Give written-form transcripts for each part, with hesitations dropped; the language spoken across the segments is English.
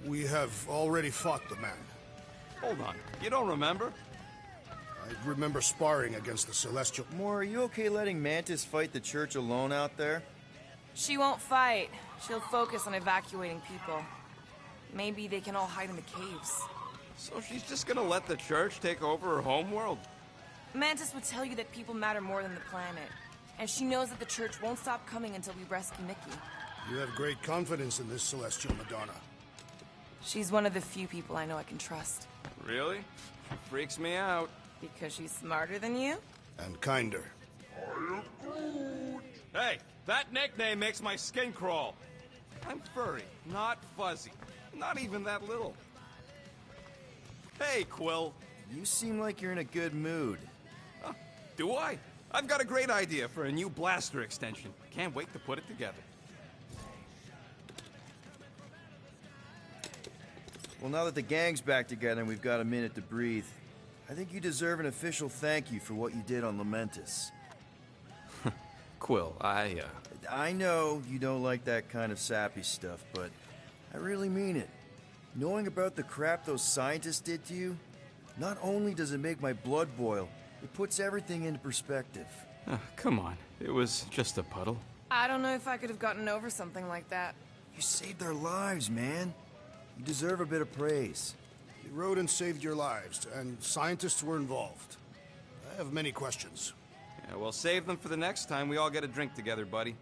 We have already fought the man. Hold on, you don't remember? I remember sparring against the Celestial. Moore, are you okay letting Mantis fight the church alone out there? She won't fight. She'll focus on evacuating people. Maybe they can all hide in the caves. So she's just gonna let the church take over her homeworld? Mantis would tell you that people matter more than the planet. And she knows that the church won't stop coming until we rescue Nikki. You have great confidence in this Celestial Madonna. She's one of the few people I know I can trust. Really? She freaks me out. Because she's smarter than you? And kinder. Hey, that nickname makes my skin crawl. I'm furry, not fuzzy. Not even that little. Hey, Quill. You seem like you're in a good mood. Huh, do I? I've got a great idea for a new blaster extension. Can't wait to put it together. Well, now that the gang's back together and we've got a minute to breathe, I think you deserve an official thank you for what you did on Lamentus. Quill, I know you don't like that kind of sappy stuff, but I really mean it. Knowing about the crap those scientists did to you, not only does it make my blood boil, it puts everything into perspective. Come on, it was just a puddle. I don't know if I could have gotten over something like that. You saved their lives, man. You deserve a bit of praise. You rode and saved your lives, and scientists were involved. I have many questions. Yeah, well, save them for the next time we all get a drink together, buddy.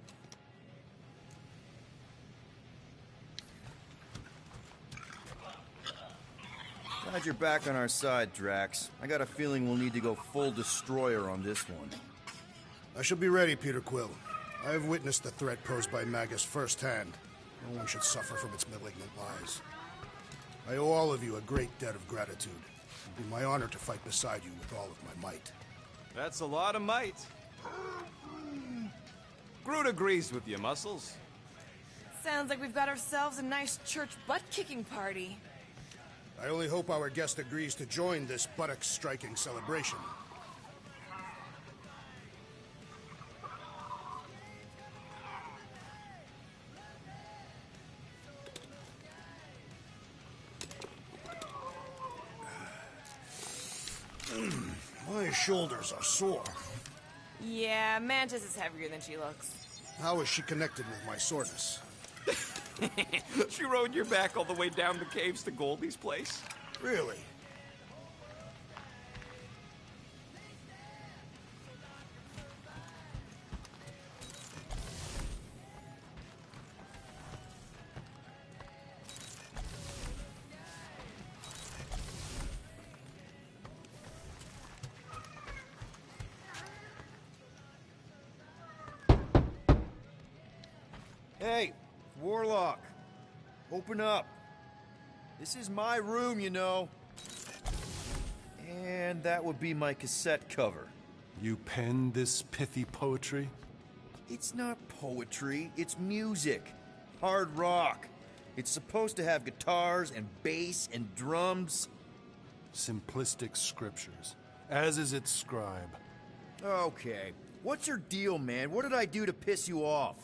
Glad you're back on our side, Drax. I got a feeling we'll need to go full destroyer on this one. I shall be ready, Peter Quill. I have witnessed the threat posed by Magus firsthand. No one should suffer from its malignant lies. I owe all of you a great debt of gratitude. It would be my honor to fight beside you with all of my might. That's a lot of might. Groot agrees with you, Muscles. Sounds like we've got ourselves a nice church butt-kicking party. I only hope our guest agrees to join this buttock-striking celebration. My shoulders are sore. Yeah, Mantis is heavier than she looks. How is she connected with my soreness? She rode your back all the way down the caves to Goldie's place? Really? Hey, Warlock, open up. This is my room, you know. And that would be my cassette cover. You penned this pithy poetry? It's not poetry, it's music. Hard rock. It's supposed to have guitars and bass and drums. Simplistic scriptures, as is its scribe. Okay, what's your deal, man? What did I do to piss you off?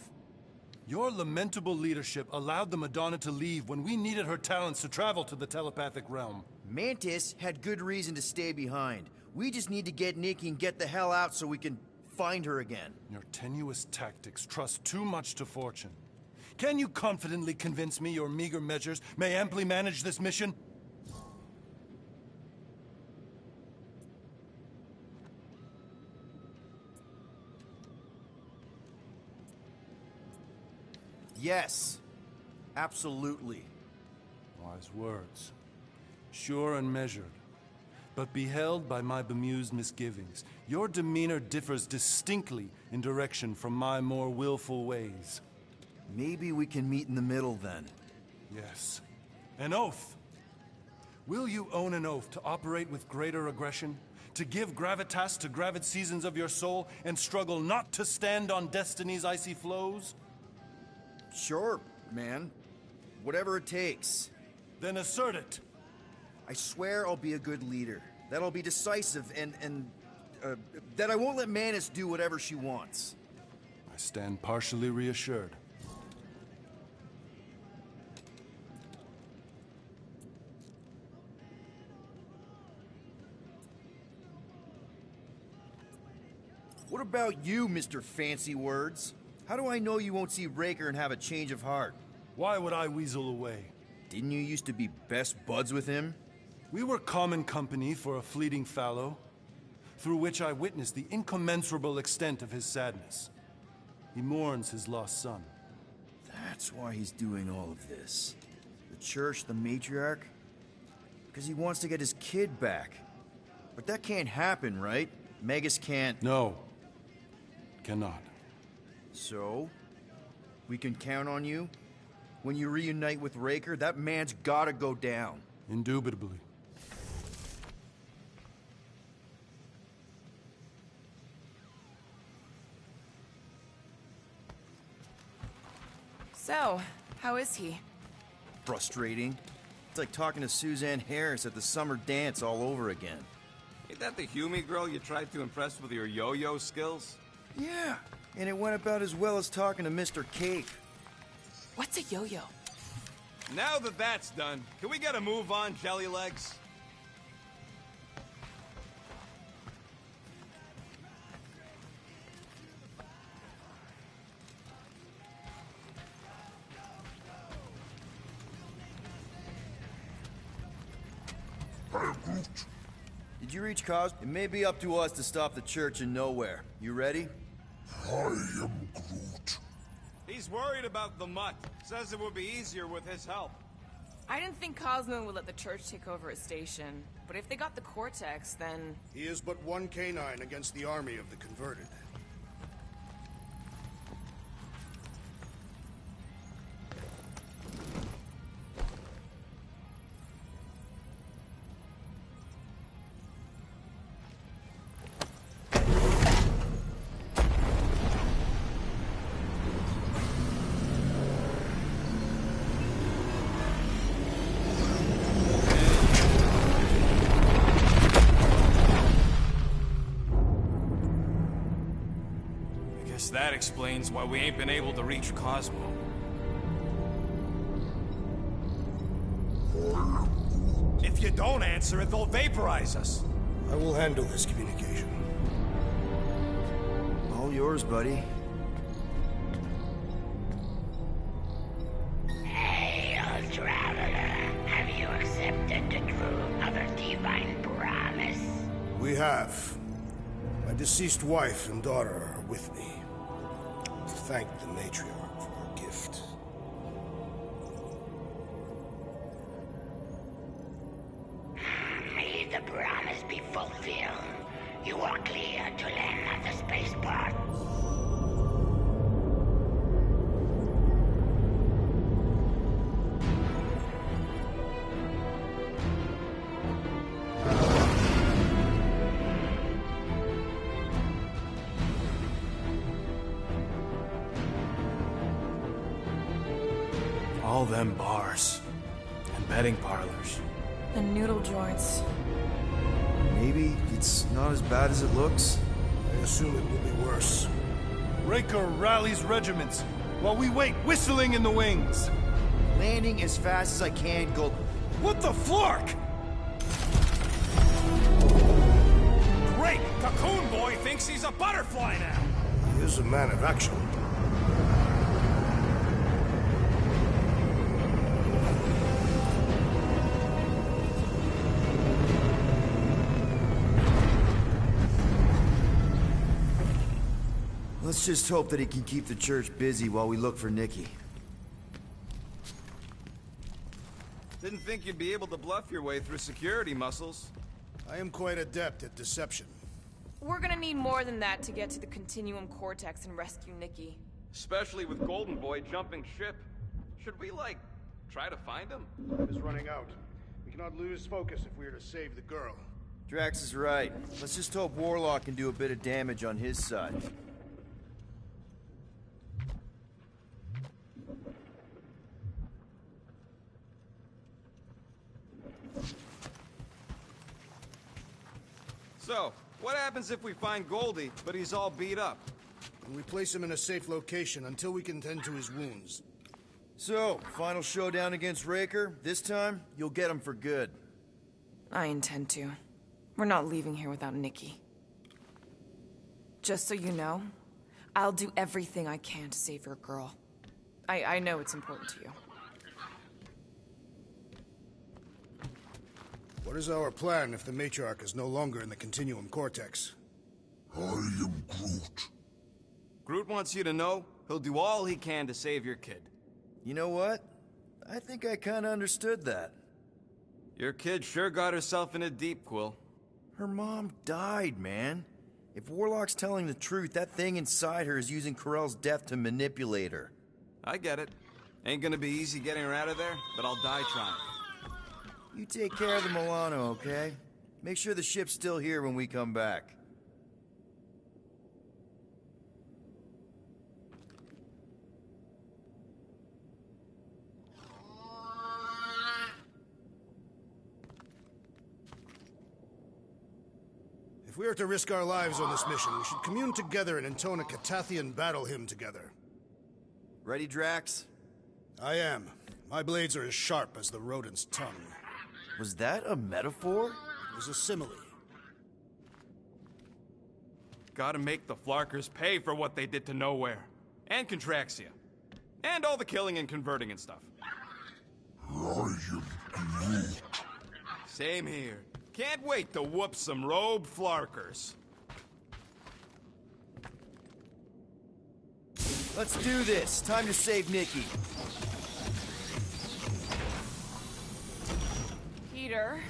Your lamentable leadership allowed the Madonna to leave when we needed her talents to travel to the telepathic realm. Mantis had good reason to stay behind. We just need to get Nikki and get the hell out so we can find her again. Your tenuous tactics trust too much to fortune. Can you confidently convince me your meager measures may amply manage this mission? Yes, absolutely. Wise words. Sure and measured. But beheld by my bemused misgivings, your demeanor differs distinctly in direction from my more willful ways. Maybe we can meet in the middle then. Yes. An oath. Will you own an oath to operate with greater aggression? To give gravitas to gravid seasons of your soul and struggle not to stand on destiny's icy flows? Sure, man. Whatever it takes. Then assert it. I swear I'll be a good leader. That I'll be decisive and that I won't let Mantis do whatever she wants. I stand partially reassured. about you, Mr. Fancy Words? How do I know you won't see Raker and have a change of heart? Why would I weasel away? Didn't you used to be best buds with him? We were common company for a fleeting fallow, through which I witnessed the incommensurable extent of his sadness. He mourns his lost son. That's why he's doing all of this. The church, the matriarch? Because he wants to get his kid back. But that can't happen, right? Magus can't... No. Cannot. So? We can count on you? When you reunite with Raker, that man's gotta go down. Indubitably. So, how is he? Frustrating. It's like talking to Suzanne Harris at the summer dance all over again. Ain't that the Hume girl you tried to impress with your yo-yo skills? Yeah, and it went about as well as talking to Mr. Cake. What's a yo-yo? Now that that's done, can we get a move on, Jelly Legs? Did you reach Cos? It may be up to us to stop the church in nowhere. You ready? I am Groot. He's worried about the mutt. Says it would be easier with his help. I didn't think Cosmo would let the church take over his station, but if they got the Cortex, then... He is but one canine against the army of the converted. That explains why we ain't been able to reach Cosmo. If you don't answer it, they'll vaporize us. I will handle this communication. All yours, buddy. Hail, traveler. Have you accepted the truth of a divine promise? We have. My deceased wife and daughter are with me. To thank the matriarch for her gift. May the promise be fulfilled. You are clear to land at the spaceport. All them bars. And betting parlors. And noodle joints. Maybe it's not as bad as it looks. I assume it will be worse. Raker rallies regiments, while we wait whistling in the wings. Landing as fast as I can, go... What the flark? Great! Cocoon Boy thinks he's a butterfly now! He is a man of action. Let's just hope that he can keep the church busy while we look for Nikki. Didn't think you'd be able to bluff your way through security muscles. I am quite adept at deception. We're gonna need more than that to get to the Continuum Cortex and rescue Nikki. Especially with Golden Boy jumping ship. Should we, like, try to find him? Time is running out. We cannot lose focus if we are to save the girl. Drax is right. Let's just hope Warlock can do a bit of damage on his side. So, what happens if we find Goldie, but he's all beat up? And we place him in a safe location until we can tend to his wounds. So, final showdown against Raker. This time, you'll get him for good. I intend to. We're not leaving here without Nikki. Just so you know, I'll do everything I can to save your girl. I know it's important to you. What is our plan if the matriarch is no longer in the Continuum Cortex? I am Groot. Groot wants you to know he'll do all he can to save your kid. You know what? I think I kinda understood that. Your kid sure got herself in a deep, Quill. Her mom died, man. If Warlock's telling the truth, that thing inside her is using Corell's death to manipulate her. I get it. Ain't gonna be easy getting her out of there, but I'll die trying. You take care of the Milano, okay? Make sure the ship's still here when we come back. If we are to risk our lives on this mission, we should commune together and intone a Catathian battle hymn together. Ready, Drax? I am. My blades are as sharp as the rodent's tongue. Was that a metaphor? It was a simile. Gotta make the Flarkers pay for what they did to Nowhere. And Contraxia. And all the killing and converting and stuff. I am Groot. Same here. Can't wait to whoop some rogue Flarkers. Let's do this. Time to save Nikki. Peter?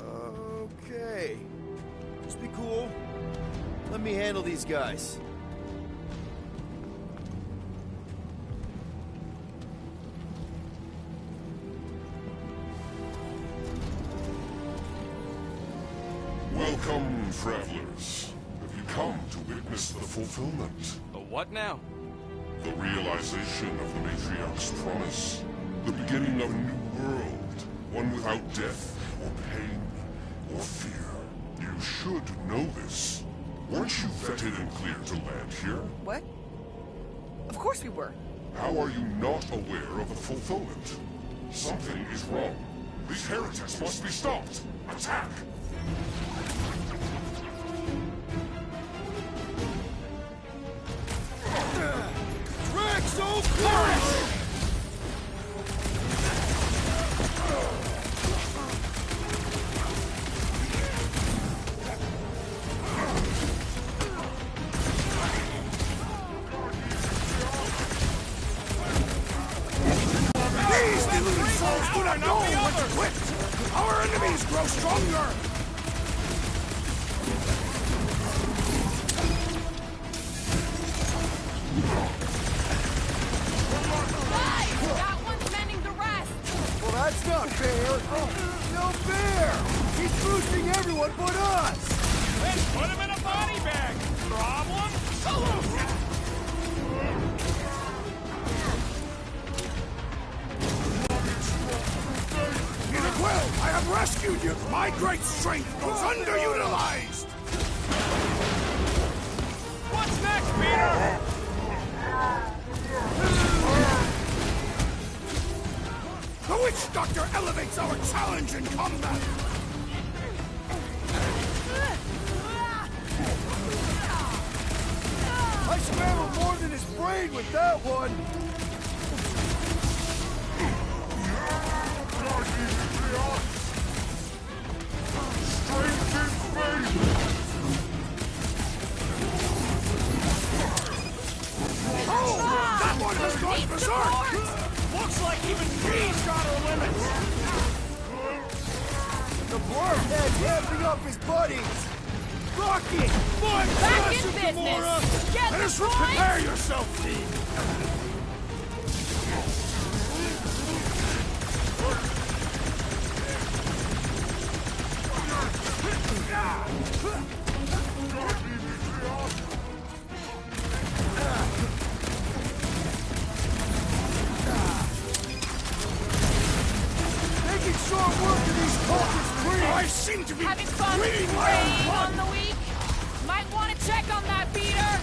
Okay. Just be cool. Let me handle these guys. Welcome, travelers. Have you come to witness the fulfillment? The what now? The realization of the Matriarch's promise. The beginning of a new world. One without death, or pain, or fear. You should know this. Weren't you vetted and cleared to land here? What? Of course we were. How are you not aware of the fulfillment? Something is wrong. These heretics must be stopped. Attack! Draxo Flourish! These deluded souls do not know what's equipped! Our enemies grow stronger! That one's mending the rest! Well, that's not fair. No fair! He's boosting everyone but us! Let's put him in a body bag! Problem? Solution! Peter Quill, I have rescued you! My great strength goes underutilized! What's next, Peter? The Witch Doctor elevates our challenge in combat! I scrambled more than his brain with that one! Oh! That one has gone berserk! Looks like even she's got her limits! The blurb head's amping up his buddies! Rocket! Back in business! Get the point? Prepare yourself, Thief! Making short work of these cultists clean! I seem to be Having fun bleeding my own preying blood! on the weak? Might want to check on that, Peter!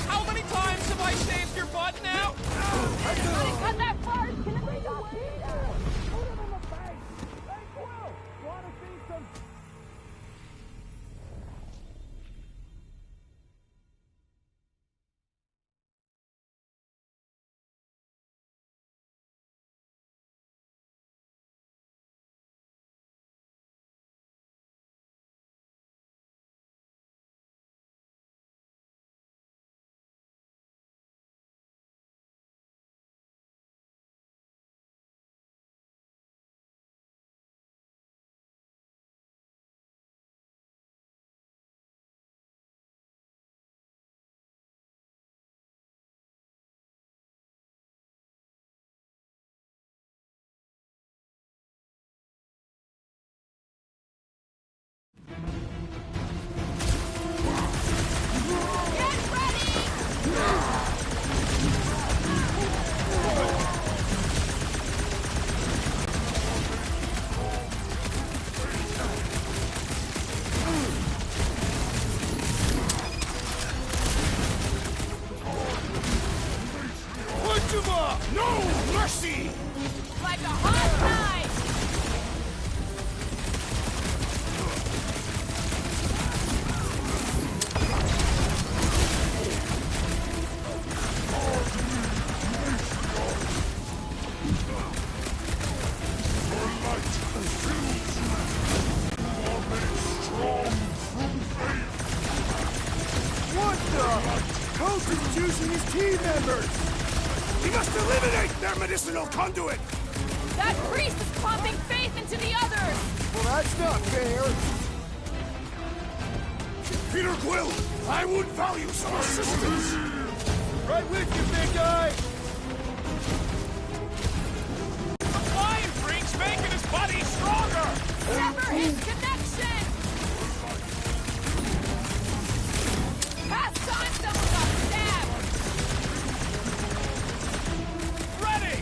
How many times have I saved your butt now? Like a hot knife! What the? Coach is choosing his team members! He must eliminate their medicinal conduit! That priest is pumping faith into the others! Well, that's not fair! Peter Quill, I would value some assistance! Right with you, big guy! The flying freak's making his body stronger! Sever his connection! Past time someone got stabbed! Ready!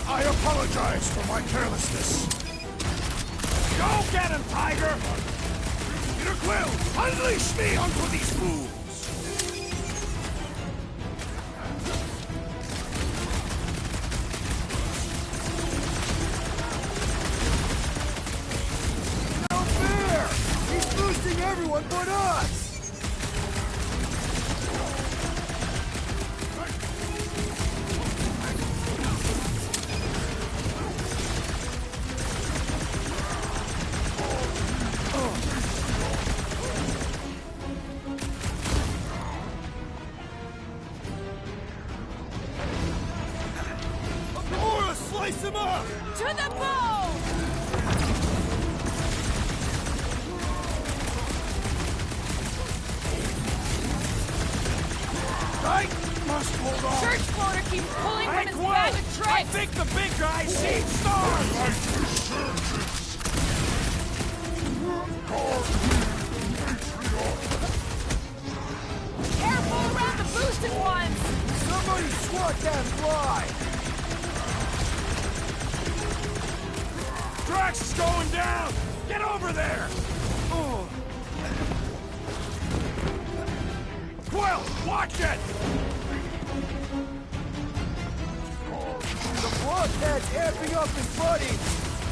I apologize for my carelessness. Go get him, Tiger! Peter Quill, unleash me onto these fools! No fair! He's boosting everyone but us! Gamora, slice him up! To the bone! I must hold on! Church floater keeps pulling from his bag of tricks! I think the big guy's seen stars! Careful around the boosted ones! Somebody swat that fly! Drax is going down! Get over there! Quill, watch it! The blockhead's amping up his buddy!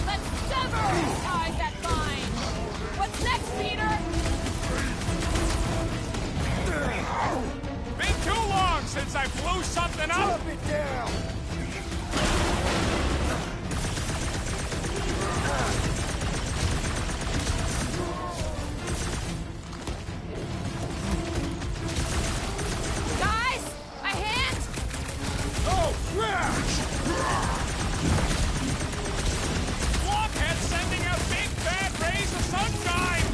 Let's sever his ties that bind! What's next, Peter? Been too long since I blew something up! Drop it down! Guys, a hand? Oh, crap! Blockhead sending out big bad rays of sunshine!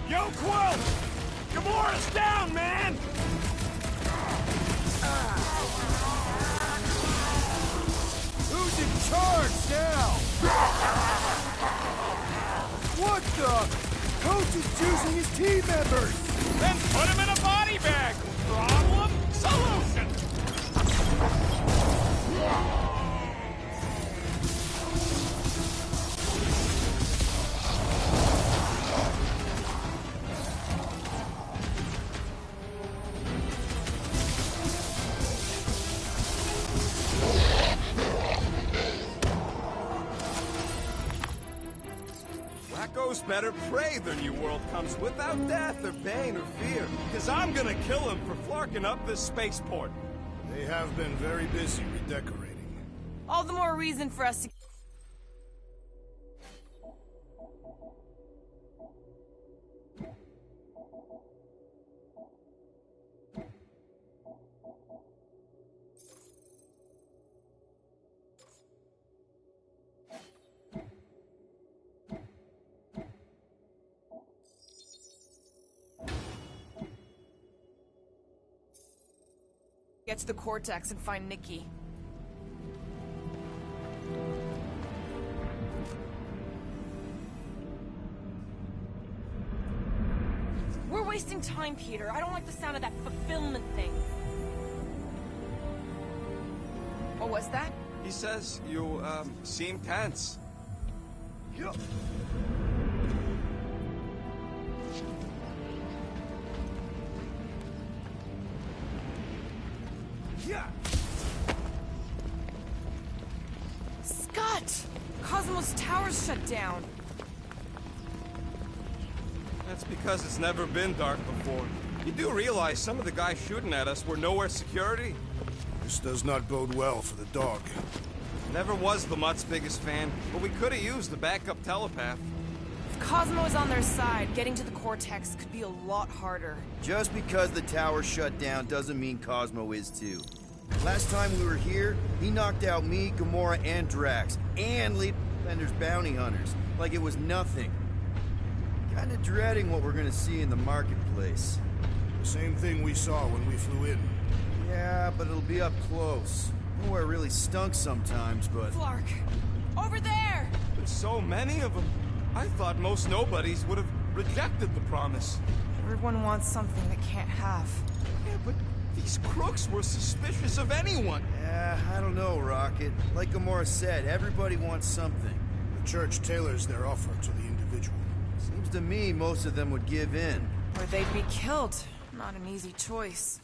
Yo, Quill! Gamora's down, man! Who's in charge now? What the? Coach is choosing his team members! Then put him in a body bag! Problem? Solution! Wacko's better pray their new world comes without death or pain or fear. Cause I'm gonna kill him for flarking up this spaceport. They have been very busy redecorating. All the more reason for us to... get to the Cortex and find Nikki. We're wasting time, Peter. I don't like the sound of that fulfillment thing. What was that? He says you, seem tense. tower's shut down. That's because it's never been dark before. You do realize some of the guys shooting at us were nowhere security? This does not bode well for the dog. Never was the Mutt's biggest fan, but we could have used a backup telepath. If Cosmo is on their side, getting to the Cortex could be a lot harder. Just because the tower shut down doesn't mean Cosmo is too. Last time we were here, he knocked out me, Gamora, and Drax, and Lady Defender's bounty hunters, like it was nothing. Kinda dreading what we're gonna see in the marketplace. The same thing we saw when we flew in. Yeah, but it'll be up close. Nowhere really stunk sometimes, but... Flark! Over there! There's so many of them. I thought most nobodies would have rejected the promise. Everyone wants something they can't have. Yeah, but these crooks were suspicious of anyone. Yeah, I don't know, Rocket. Like Gamora said, everybody wants something. The church tailors their offer to the individual. Seems to me most of them would give in. Or they'd be killed. Not an easy choice.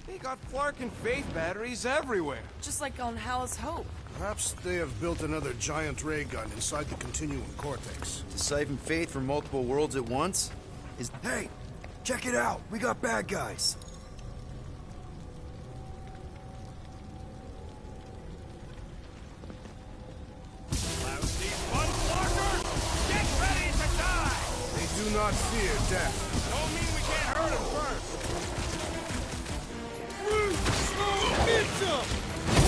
They got Flark and Faith batteries everywhere. Just like on Hal's Hope. Perhaps they have built another giant ray gun inside the Continuum Cortex. To siphon Faith from multiple worlds at once? Hey! Check it out! We got bad guys! Lousy one Flarker! Get ready to die! They do not fear death. Don't mean we can't hurt them first.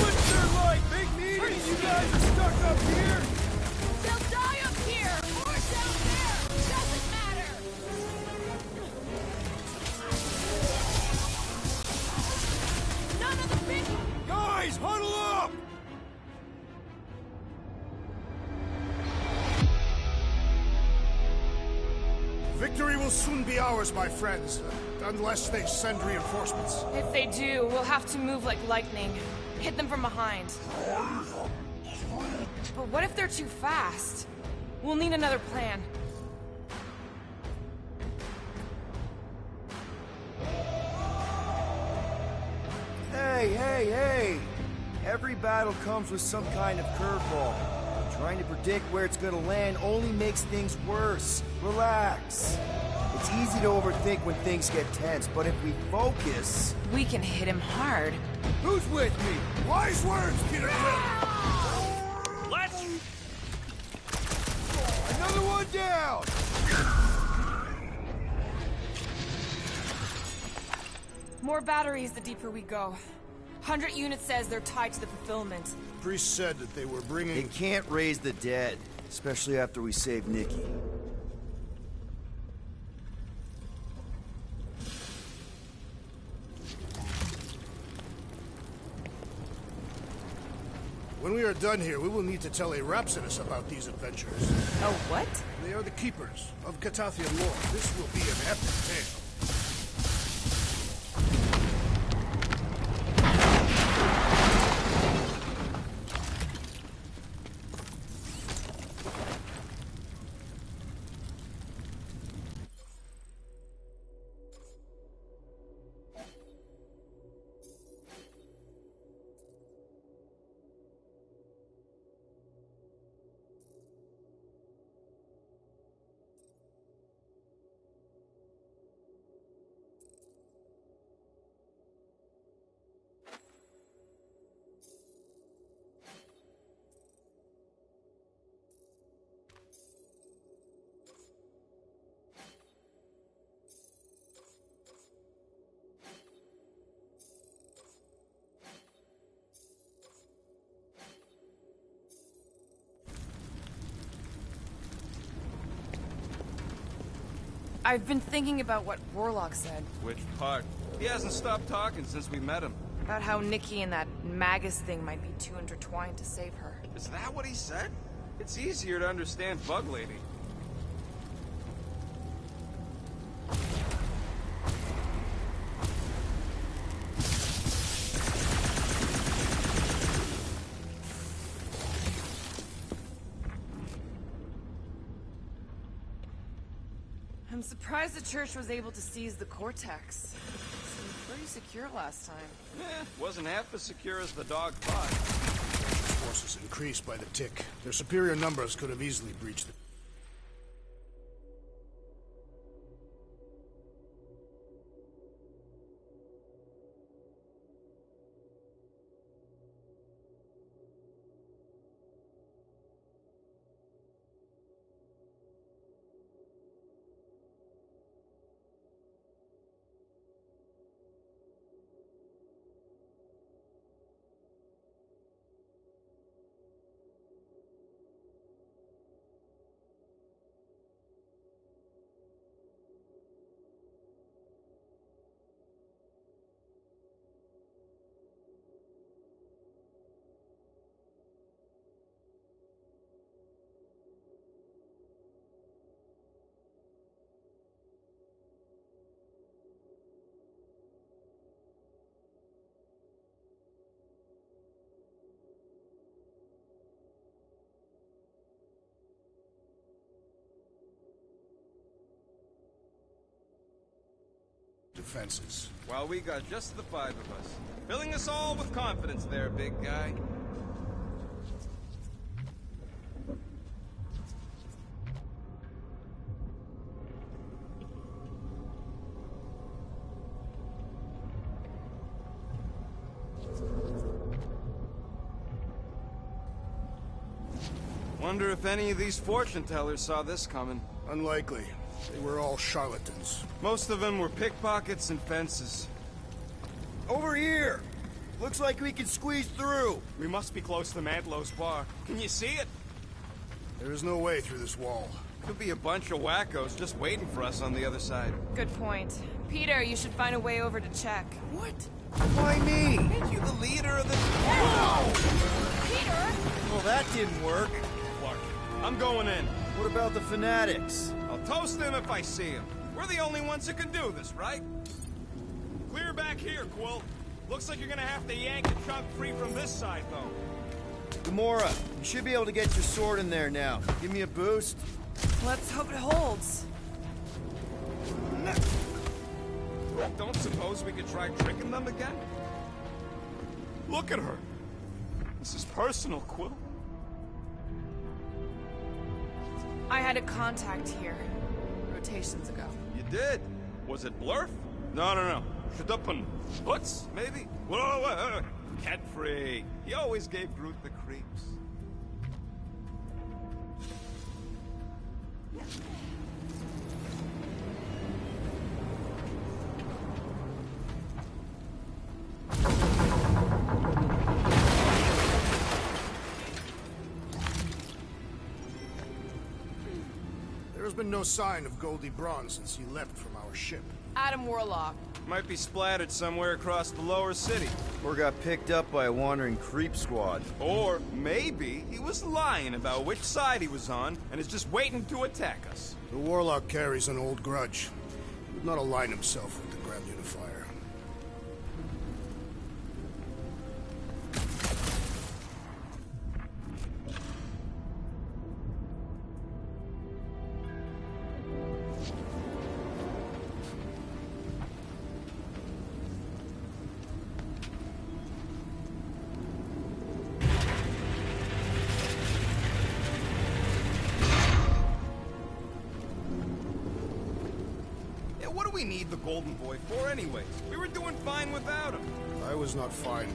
What's there like? Big meeting? You guys are stuck up here? They'll die up here! Or down there! Doesn't matter! None of the big... Guys, huddle up! Victory will soon be ours, my friends, unless they send reinforcements. If they do, we'll have to move like lightning. Hit them from behind. But what if they're too fast? We'll need another plan. Hey! Every battle comes with some kind of curveball. Trying to predict where it's gonna land only makes things worse. Relax. It's easy to overthink when things get tense, but if we focus... We can hit him hard. Who's with me? Wise words, Peter Quill! Let's... Another one down! More batteries the deeper we go. 100 units says they're tied to the fulfillment. Priest said that they were They bringing... can't raise the dead, especially after we save Nikki. When we are done here, we will need to tell a Rhapsodus about these adventures. Oh, what? They are the keepers of Catathian lore. This will be an epic tale. I've been thinking about what Warlock said. Which part? He hasn't stopped talking since we met him. About how Nikki and that Magus thing might be too intertwined to save her. Is that what he said? It's easier to understand Bug Lady. I'm surprised the church was able to seize the Cortex. It seemed pretty secure last time. Wasn't half as secure as the dog thought. forces increased by the tick. Their superior numbers could have easily breached the... defenses. Well, we got just the 5 of us. Filling us all with confidence there, big guy. Wonder if any of these fortune tellers saw this coming. Unlikely. They were all charlatans. Most of them were pickpockets and fences. Over here! Looks like we can squeeze through. We must be close to Mantlow's bar. Can you see it? There is no way through this wall. Could be a bunch of wackos just waiting for us on the other side. Good point. Peter, you should find a way over to check. What? Why me? Ain't you the leader of the... Peter! Well, that didn't work. Clark, I'm going in. What about the fanatics? I'll toast them if I see them. We're the only ones who can do this, right? Clear back here, Quill. Looks like you're gonna have to yank a chunk free from this side, though. Gamora, you should be able to get your sword in there now. Give me a boost. Let's hope it holds. Don't suppose we could try tricking them again? Look at her. This is personal, Quill. I had a contact here. Rotations ago. You did? Was it Blurf? No. Shadupun. Hoots, maybe? Whoa. Cat-free. He always gave Groot the creeps. There has been no sign of Goldie Braun since he left from our ship. Adam Warlock. Might be splattered somewhere across the lower city. Or got picked up by a wandering creep squad. Or maybe he was lying about which side he was on and is just waiting to attack us. The Warlock carries an old grudge. He would not align himself with the Grand Unifier. What do we need the Golden Boy for anyways? We were doing fine without him. I was not fine.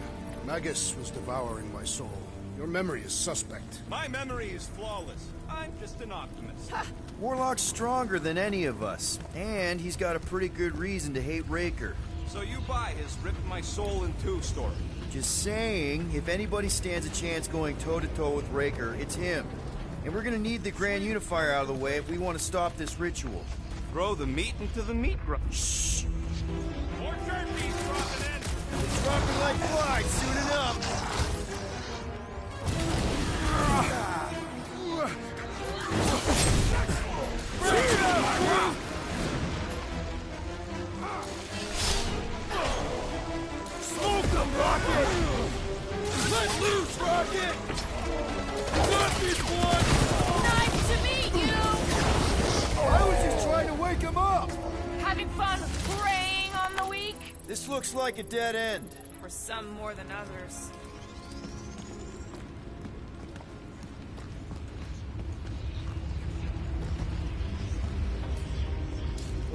Magus was devouring my soul. Your memory is suspect. My memory is flawless. I'm just an optimist. Warlock's stronger than any of us, and he's got a pretty good reason to hate Raker. So you buy his rip my soul in two story. Just saying, if anybody stands a chance going toe-to-toe with Raker, it's him. And we're gonna need the Grand Unifier out of the way if we want to stop this ritual. Throw the meat into the meat grinder. Shh! More turkeys dropping in. It's dropping like flies soon enough! Smoke them, Rocket! Let loose, Rocket! Got this one! Nice to meet you! I was just trying to wake him up! Having fun preying on the weak? This looks like a dead end. For some more than others.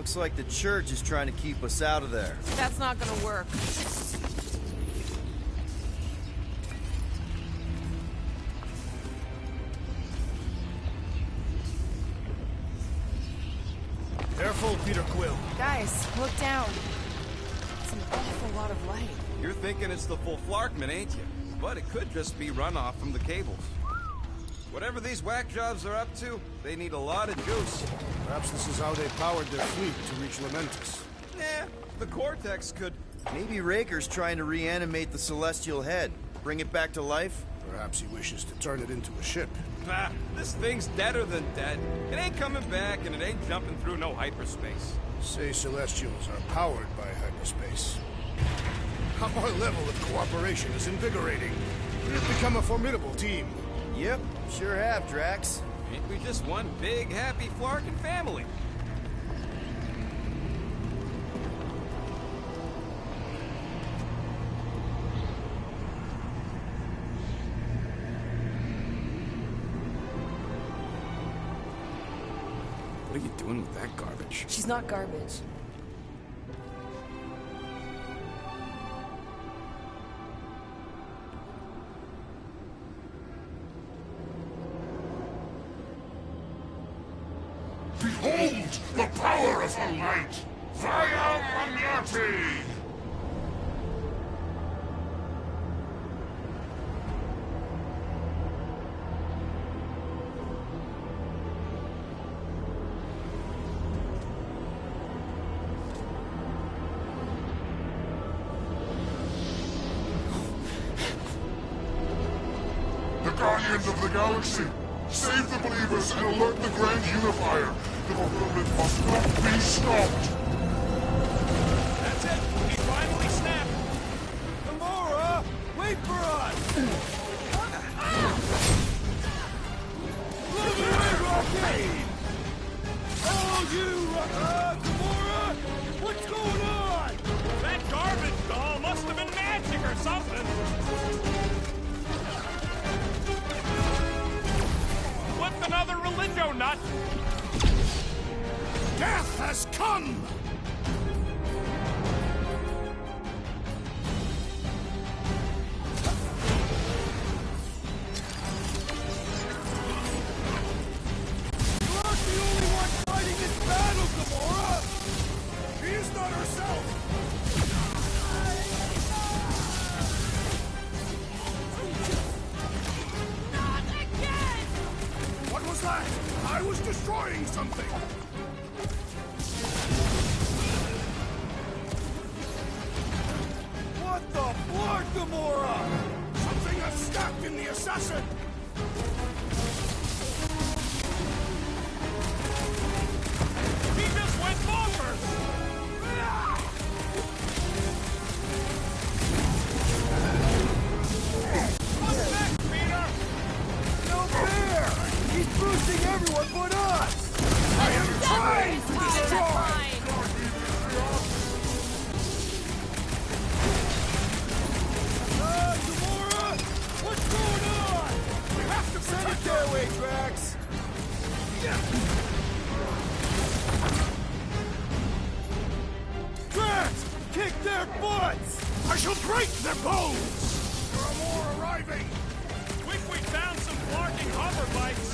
Looks like the church is trying to keep us out of there. That's not gonna work. Careful, Peter Quill. Guys, look down. It's an awful lot of light. You're thinking it's the full Flarkman, ain't you? But it could just be runoff from the cables. Whatever these whack jobs are up to, they need a lot of juice. Perhaps this is how they powered their fleet to reach Lamentus. Yeah, the Cortex could... Maybe Raker's trying to reanimate the Celestial Head. Bring it back to life? Perhaps he wishes to turn it into a ship. Bah, this thing's deader than dead. It ain't coming back, and it ain't jumping through no hyperspace. Say Celestials are powered by hyperspace. Our level of cooperation is invigorating. We have become a formidable team. Yep, sure have, Drax. Ain't we just one big, happy Flarkin family? What are you doing with that garbage? She's not garbage. Behold the power of her light! Via Marathi! The Guardians of the Galaxy! Save the believers and alert the Grand Unifier! The fulfillment must not be stopped! That's it! He finally snapped! Gamora! Wait for us! Look at Rocky! Oh, you! Gamora! What's going on? That garbage doll must have been magic or something! What's another religio nut? Death has come! You're not the only one fighting this battle, Gamora! She is not herself! Not again! What was that? I was destroying something! What the fuck, Gamora? Something has stacked in the assassin! He just went bonkers! What's next, Peter? No fair! He's boosting everyone but us! I am trying to destroy! Gamora! What's going on? We have to Send protect it their way, Drax! Drax! Kick their butts! I shall break their bones! There are more arriving! Quick, we found some flarking hover bikes!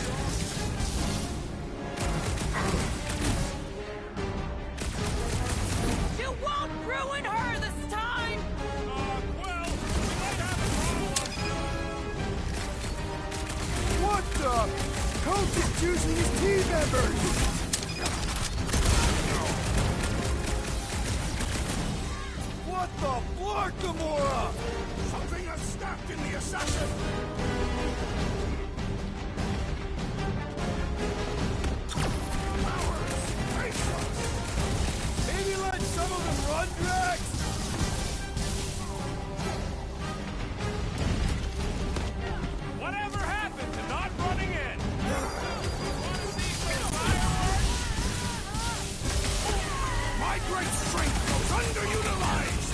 You won't ruin her this time! Well, we might have a problem. What the? Coach is choosing his team members! What the flark, Gamora? Something has stacked in the assassin! Powers! Face us! Maybe let some of them run, Drax? Whatever happened to not running in? Wanna see some fireworks? My great strength goes underutilized!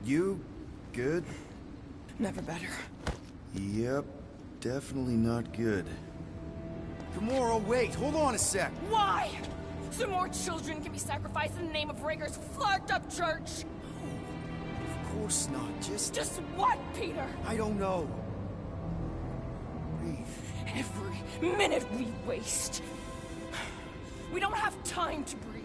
You? Good? Never better. Yep, definitely not good. Gamora, wait, hold on a sec. Why? So more children can be sacrificed in the name of Raker's flarked up church? Of course not, Just what, Peter? I don't know. Breathe. Every minute we waste. We don't have time to breathe.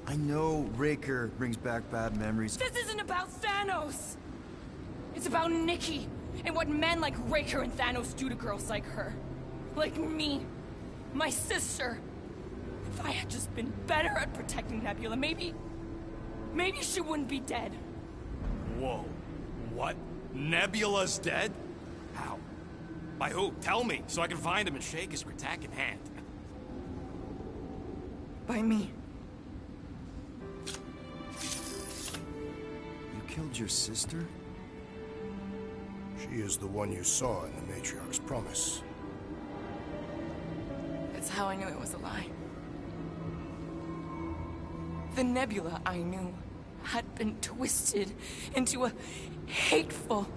I know Raker brings back bad memories. This isn't about Thanos. It's about Nikki and what men like Raker and Thanos do to girls like her. Like me. My sister. If I had just been better at protecting Nebula, maybe she wouldn't be dead. Whoa. What? Nebula's dead? How? By who? Tell me, so I can find him and shake his Kratak in hand. By me. You killed your sister? She is the one you saw in the Matriarch's promise. That's how I knew it was a lie. The Nebula I knew had been twisted into a hateful,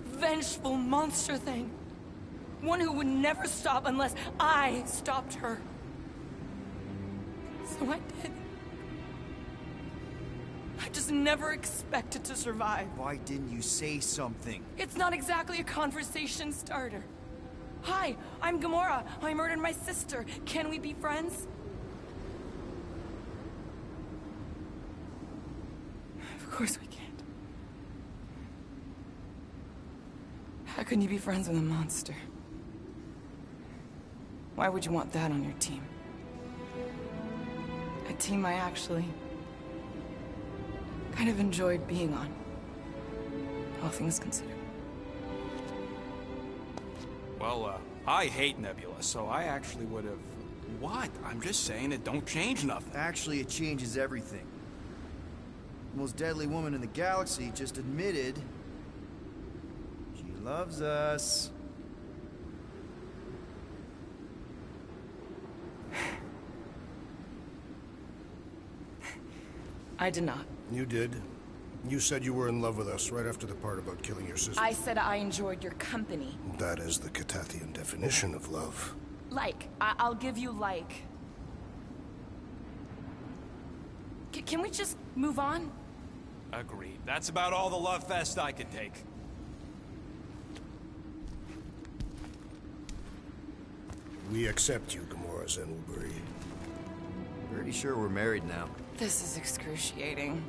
vengeful monster thing. One who would never stop unless I stopped her. So I did. I just never expected to survive. Why didn't you say something? It's not exactly a conversation starter. Hi, I'm Gamora. I murdered my sister. Can we be friends? Of course we can't. How can you be friends with a monster? Why would you want that on your team? A team I actually kind of enjoyed being on. All things considered. Well, I hate Nebula, so I actually would have... What? I'm just saying it don't change nothing. Actually, it changes everything. The most deadly woman in the galaxy just admitted she loves us. I did not. You did. You said you were in love with us right after the part about killing your sister. I said I enjoyed your company. That is the Catathian definition of love. Like. I'll give you like. Can we just move on? Agreed. That's about all the love fest I could take. We accept you, Gamora Zenwuburi. Pretty sure we're married now. This is excruciating.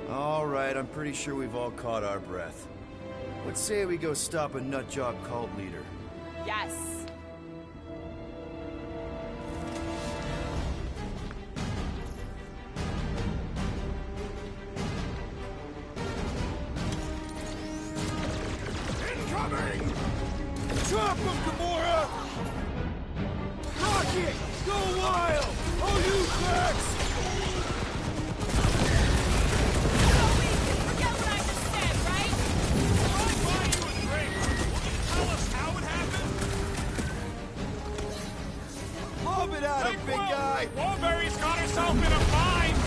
All right, I'm pretty sure we've all caught our breath. Let's say we go stop a nutjob cult leader. Yes. Incoming! Drop him, Gamora! Rocket! Go wild! Oh, you cracks! Forget what I just said, right? Right by you and Drake! Will you tell us how it happened? Lob it at him, big guy! Warberry's got herself in a bind!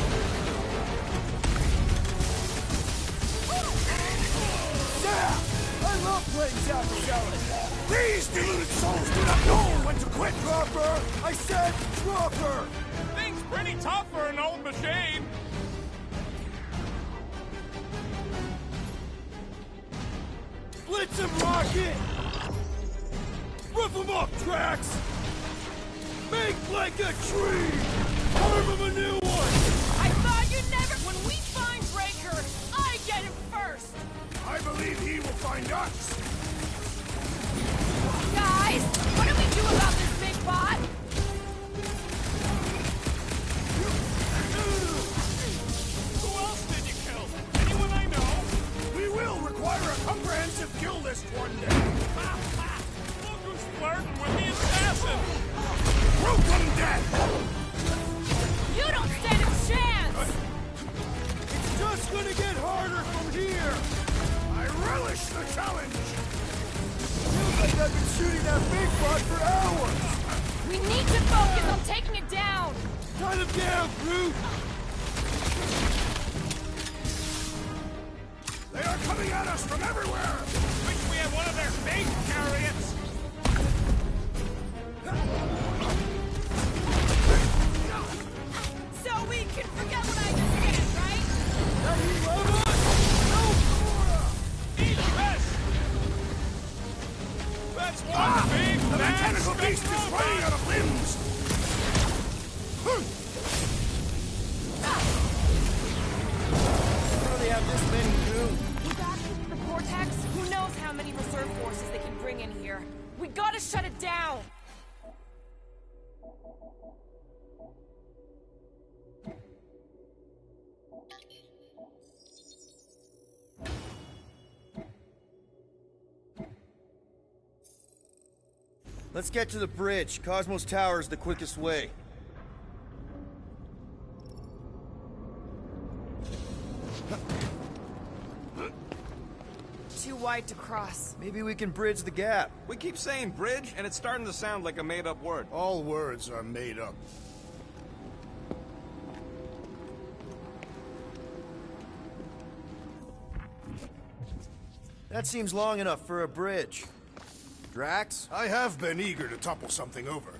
Yeah! I love playing Zappa. These deluded souls do not know when to quit! Drop her! I said drop her! Thing's pretty tough for an old machine! Blitz him, Rocket! Rip him up, Drax! Make like a tree! Carve him a new one! I thought you'd never... When we find Raker, I get him first! I believe he will find us! Guys, what do we do about this big bot? Who else did you kill? Anyone I know? We will require a comprehensive kill list one day! Look who's flirting with the assassin! Brutal death! You don't stand a chance! It's just gonna get harder from here! I relish the challenge! Feels like I've been shooting that big bot for hours! We need to focus on taking it down! Cut him down, Groot! shooting at us from everywhere! Wish we had one of their space chariots! So we can forget what I just said, right? That's one big, The bad mechanical space beast is robot! running out of limbs! How do they have this many goons? We got the Vortex. Who knows how many reserve forces they can bring in here? We gotta shut it down! Let's get to the bridge. Cosmos Tower is the quickest way. Too wide to cross. Maybe we can bridge the gap. We keep saying bridge, and it's starting to sound like a made-up word. All words are made up. That seems long enough for a bridge. Drax? I have been eager to topple something over.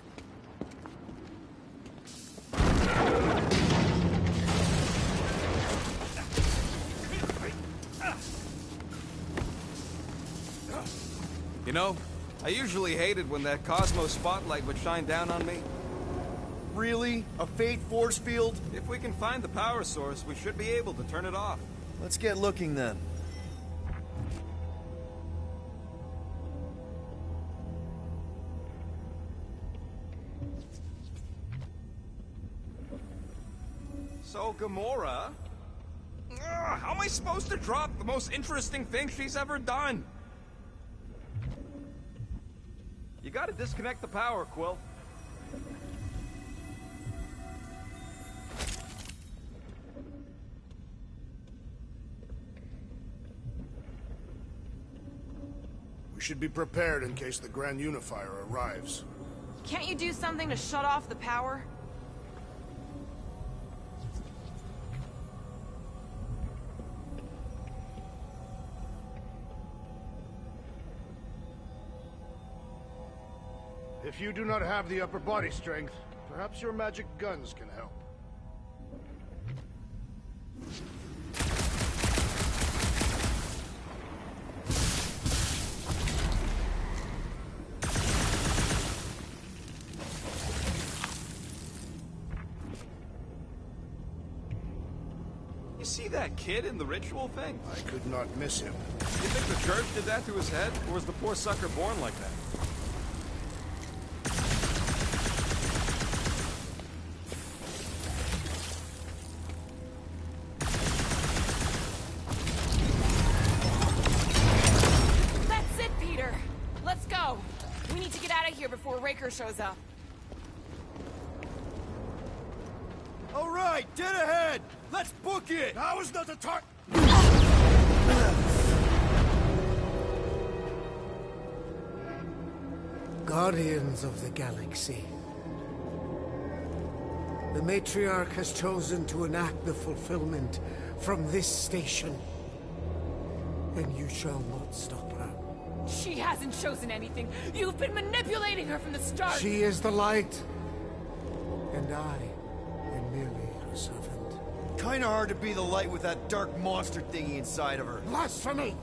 You know, I usually hated when that Cosmos spotlight would shine down on me. Really? A fate force field? If we can find the power source, we should be able to turn it off. Let's get looking then. So, Gamora... how am I supposed to drop the most interesting thing she's ever done? You gotta disconnect the power, Quill. We should be prepared in case the Grand Unifier arrives. Can't you do something to shut off the power? If you do not have the upper body strength, perhaps your magic guns can help. You see that kid in the ritual thing? I could not miss him. You think the church did that to his head, or was the poor sucker born like that? That's it, Peter! Let's go! We need to get out of here before Raker shows up. All right, dead ahead! Let's book it! Now is not the time! Guardians of the Galaxy. The Matriarch has chosen to enact the fulfillment from this station. And you shall not stop her. She hasn't chosen anything. You've been manipulating her from the start. She is the light. And I am merely her servant. Kinda hard to be the light with that dark monster thingy inside of her. Blasphemy!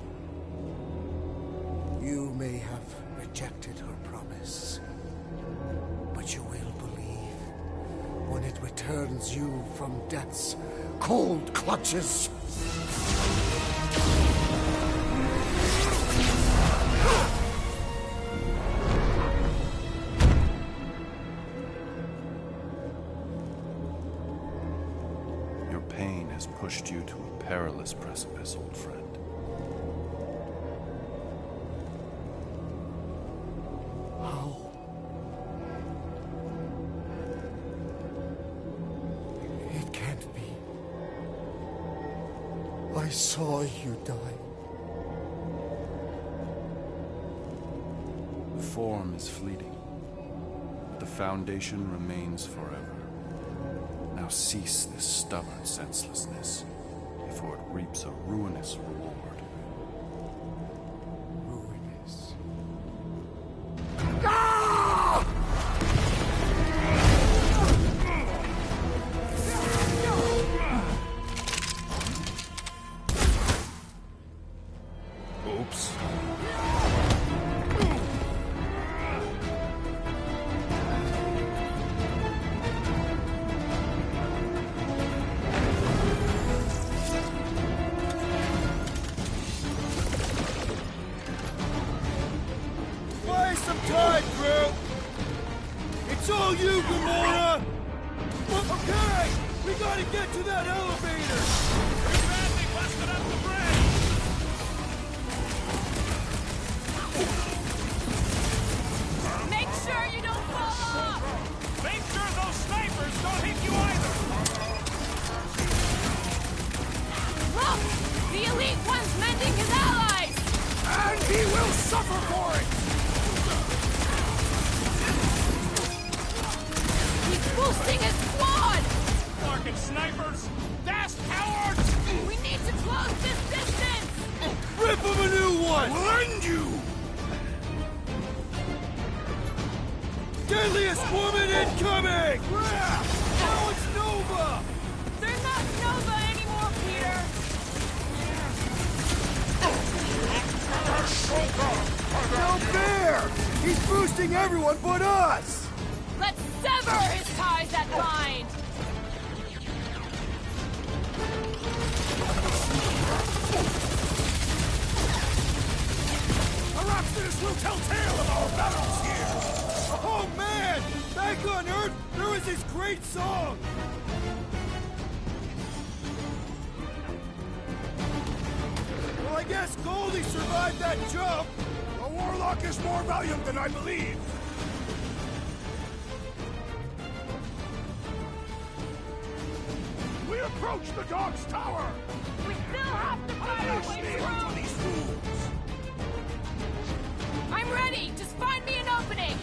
You may have rejected her promise, but you will believe when it returns you from death's cold clutches. Your pain has pushed you to a perilous precipice, old friend. How? It can't be. I saw you die. Form is fleeting, but the foundation remains forever. Now cease this stubborn senselessness, before it reaps a ruinous reward. We gotta get to that elevator! Too bad they busted up the bridge! Make sure you don't fall off! Make sure those snipers don't hit you either! Look! The Elite One's mending his allies! And he will suffer for it! He's boosting his squad! Fucking snipers! Fast cowards! We need to close this distance! Rip him a new one! We'll end you! Deadliest woman incoming! Now it's Nova! They're not Nova anymore, Peter! No fair! He's boosting everyone but us! Let's sever his ties that bind! This will tell tale of our battles here! Oh man! Back on Earth, there was this great song! Well, I guess Goldie survived that jump! The Warlock is more valiant than I believed! We approach the Dog's Tower! We still have to fight our way through! These fools! I'm ready! Just find me an opening!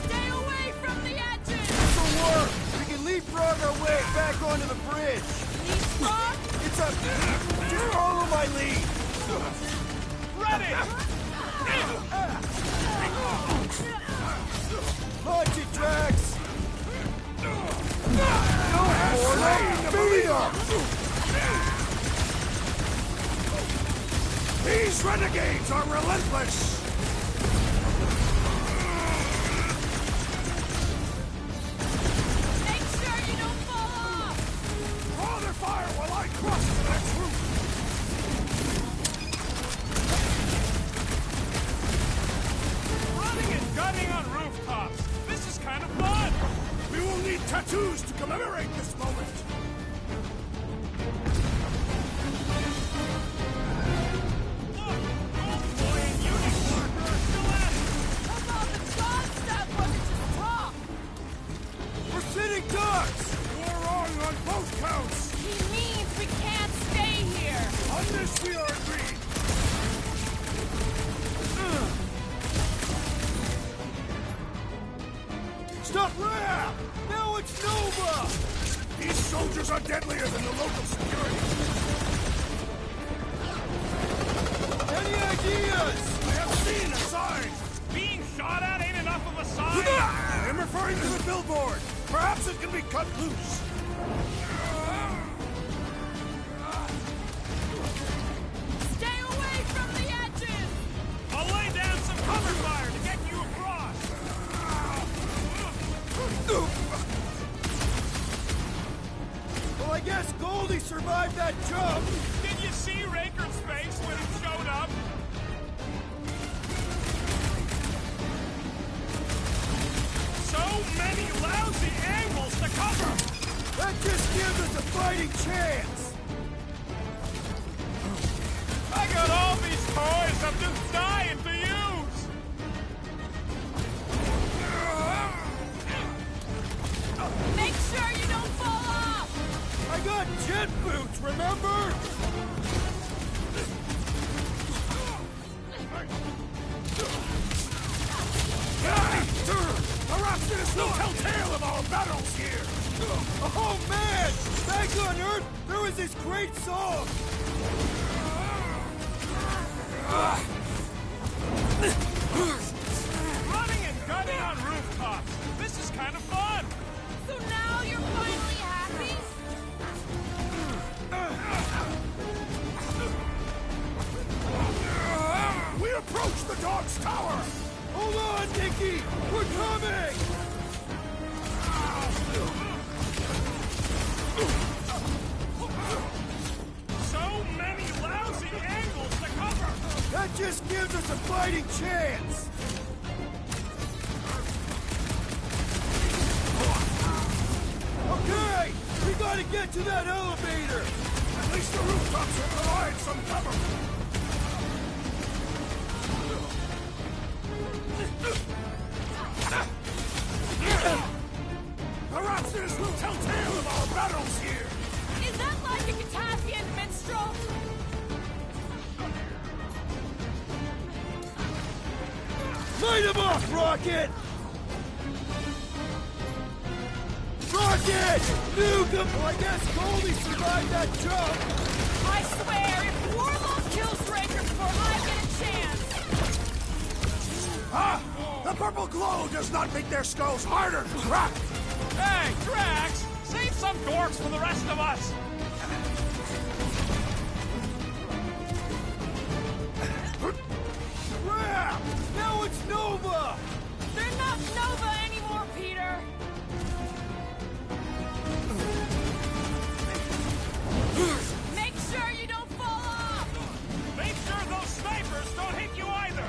Stay away from the edges! This'll work! We can leapfrog our way back onto the bridge! Leapfrog? It's up! Just follow my lead! Ready! Punch it, Drax! Go ahead, beat him! These renegades are relentless! Make sure you don't fall off! Draw their fire while I cross to the next room! Running and gunning on rooftops! This is kind of fun! We will need tattoos to commemorate this moment! He means we can't stay here! On this we are agreed! Stop! Now it's Nova! These soldiers are deadlier than the local security! Any ideas? I have seen a sign! Being shot at ain't enough of a sign! I'm referring to the billboard! Perhaps it can be cut loose! Stay away from the edges! I'll lay down some cover fire to get you across! Well, I guess Goldie survived that jump! Did you see Raker's face when he showed up? So many lousy angles to cover! That just gives us a fighting chance! I got all these toys I'm just dying to use! Make sure you don't fall off! I got jet boots, remember? Perhaps there's no telltale of our battles here! Oh man! Back on Earth, there was this great song! Running and gunning on rooftops! This is kind of fun! So now you're finally happy? We approach the Dog's Tower! Hold on, Nikki! We're coming! So many lousy angles to cover! That just gives us a fighting chance! gotta get to that elevator! At least the rooftops will provide some cover! Perhaps this will tell tale of our battles here! Is that like a Katafian minstrel? Light him up, Rocket! Rocket! Nuke him! Well, I guess Goldie survived that jump! I swear, if Warlock kills Raker before I get a chance... Ah! The purple glow does not make their skulls harder to crack! Hey, Drax! Save some dorks for the rest of us! Crap! Now it's Nova! They're not Nova anymore, Peter! Make sure you don't fall off! Make sure those snipers don't hit you either!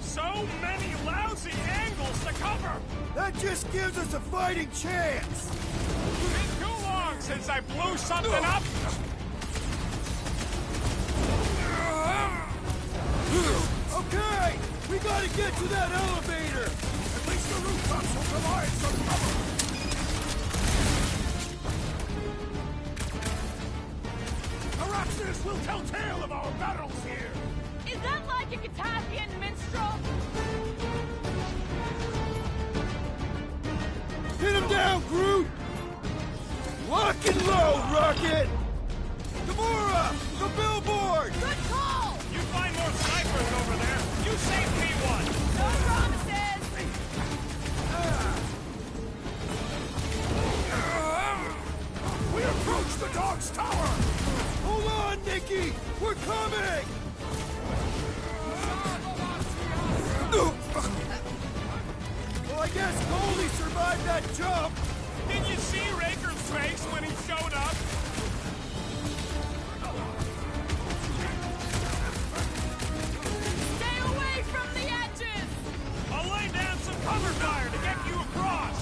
So many lousy angles to cover! That just gives us a fighting chance! It's been too long since I blew something up! Okay! We gotta get to that elevator! At least the rooftops will provide some cover! Perhaps this will tell tale of our battles here! Is that like a Katafian minstrel? Hit him down, Groot! Lock and load, Rocket! Gamora! The billboard! Good call! You find more snipers over there! You saved me one! No promises! We approach the dog's tower! Hold on, Nikki! We're coming! Well, I guess Goldie survived that jump! Did you see Raker's face when he showed up? Stay away from the edges! I'll lay down some cover fire to get you across!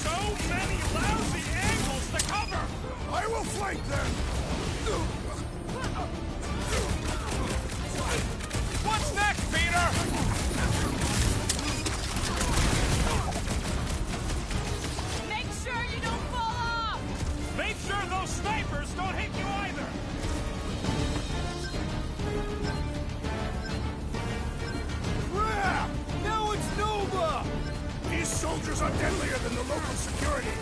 So many lousy angles to cover! I will flank them! What's next, Peter? Make sure you don't fall off! Make sure those snipers don't hit you either! Crap! Now it's Nova! These soldiers are deadlier than the local security!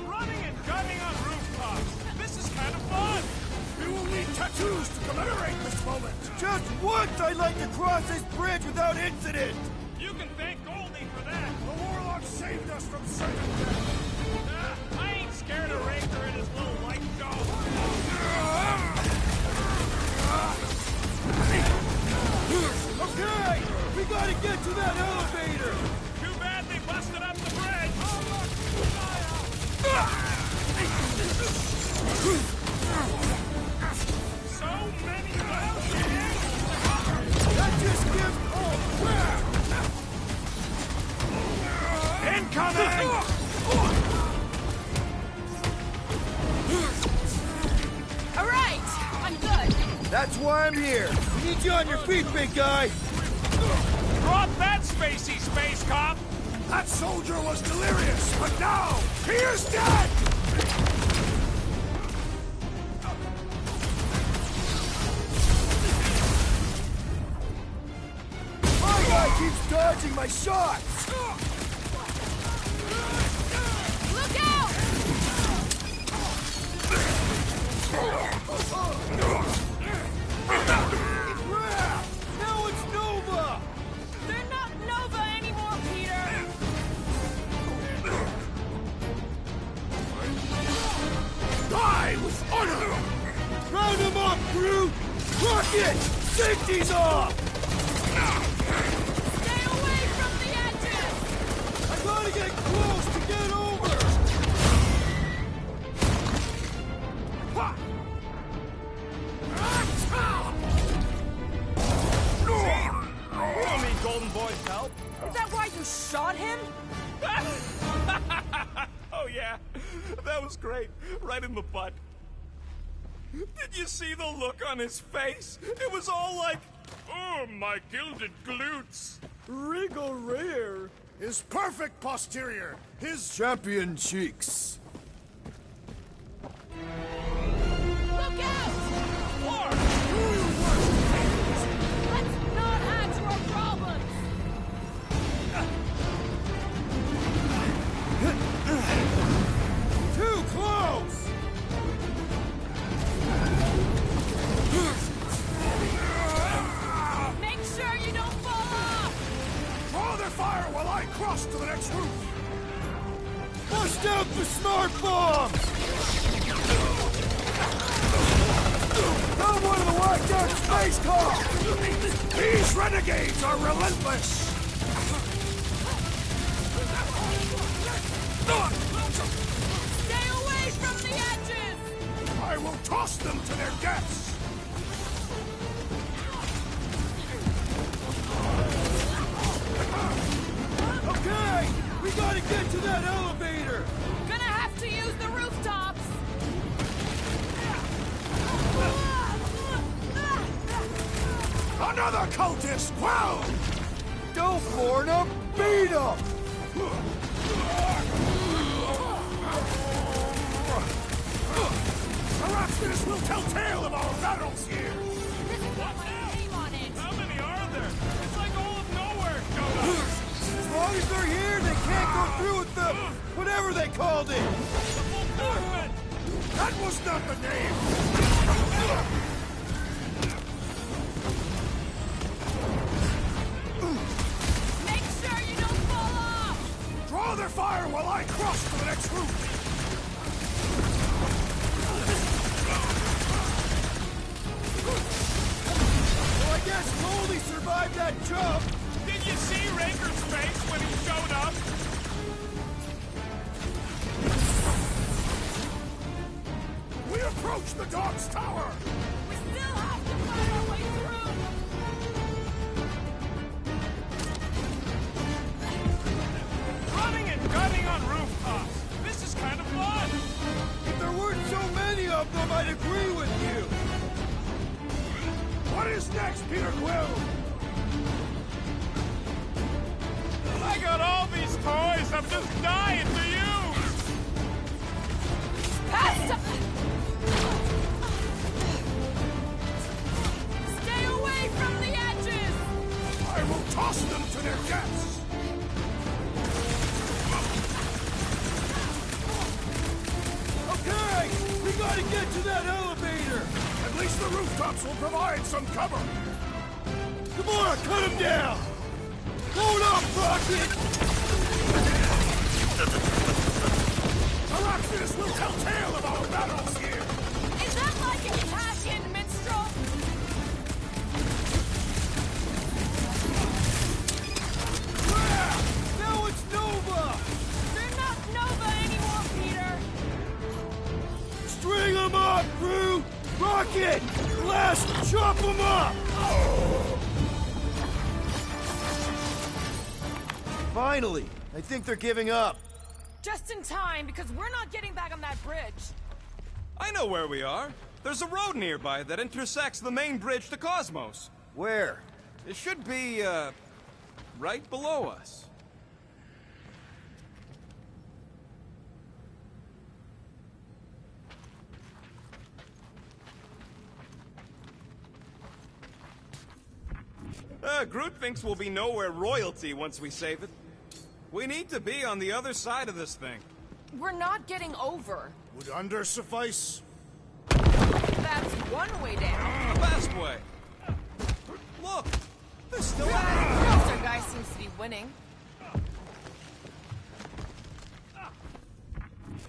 Running and gunning on rooftops! This is kind of fun! We will need tattoos to commemorate this moment! Just once I'd like to cross this bridge without incident! You can thank Goldie for that! The Warlock saved us from certain death! I ain't scared of Raker and his little light show! Okay! We gotta get to that elevator! Too bad they busted up the bridge! So many lousy angles to cover! That just gives... Oh, crap! Incoming! All right, I'm good. That's why I'm here! We need you on your feet, big guy! Drop that spacey space cop! That soldier was delirious, but now he is dead! My guy keeps dodging my shots! Look out! Crap! Now it's Nova! They're not Nova anymore, Peter! Die with honor! Round him up, Groot! Rocket! Safety's off! Stay away from the edges! I gotta get close to get over! that why you shot him? Oh yeah, that was great. Right in the butt. Did you see the look on his face? It was all like, oh, my gilded glutes. Regal rear. His perfect posterior. His Champion cheeks. Look out! Let's not add to our problems! Too close! Make sure you don't fall off! Draw their fire while I cross to the next roof. Bust out the smart bombs! I'm one of the wiped out space cars! These renegades are relentless! Stay away from the edges! I will toss them to their deaths! Okay! We gotta get to that elevator! Gonna have to use the rooftops! Another cultist! Well! Don't warn them! Beat them! Perhaps this will tell tale of our battles here! This is got my name on it! How many are there? It's like all of nowhere showed up. As long as they're here, they can't go through with the... whatever they called it! That was not the name! Make sure you don't fall off! Draw their fire while I cross to the next roof! Well, I guess Goldie survived that jump! Did you see Raker's face when he showed up? We approach the dog's tower! We still have to fight our way through! Running and gunning on rooftops. This is kind of fun. If there weren't so many of them, I'd agree with you! What is next, Peter Quill? I got all these toys I'm just dying to use. Pass up! Stay away from the edges! I will toss them to their deaths! Okay! We gotta get to that elevator! At least the rooftops will provide some cover! Gamora, cut him down! Hold up, Rocket! Perhaps this will tell tale of our battles here! Is that like an Italian minstrel? Now it's Nova! They're not Nova anymore, Peter! String them up, crew! Rocket! Blast! Chop them up! Finally! I think they're giving up. Just in time, because we're not getting back on that bridge. I know where we are. There's a road nearby that intersects the main bridge to Cosmos. Where? It should be, right below us. Groot thinks we'll be nowhere royalty once we save it. We need to be on the other side of this thing. We're not getting over. Would under suffice? That's one way down. The best way. Look, they're still at it. Our guy seems to be winning.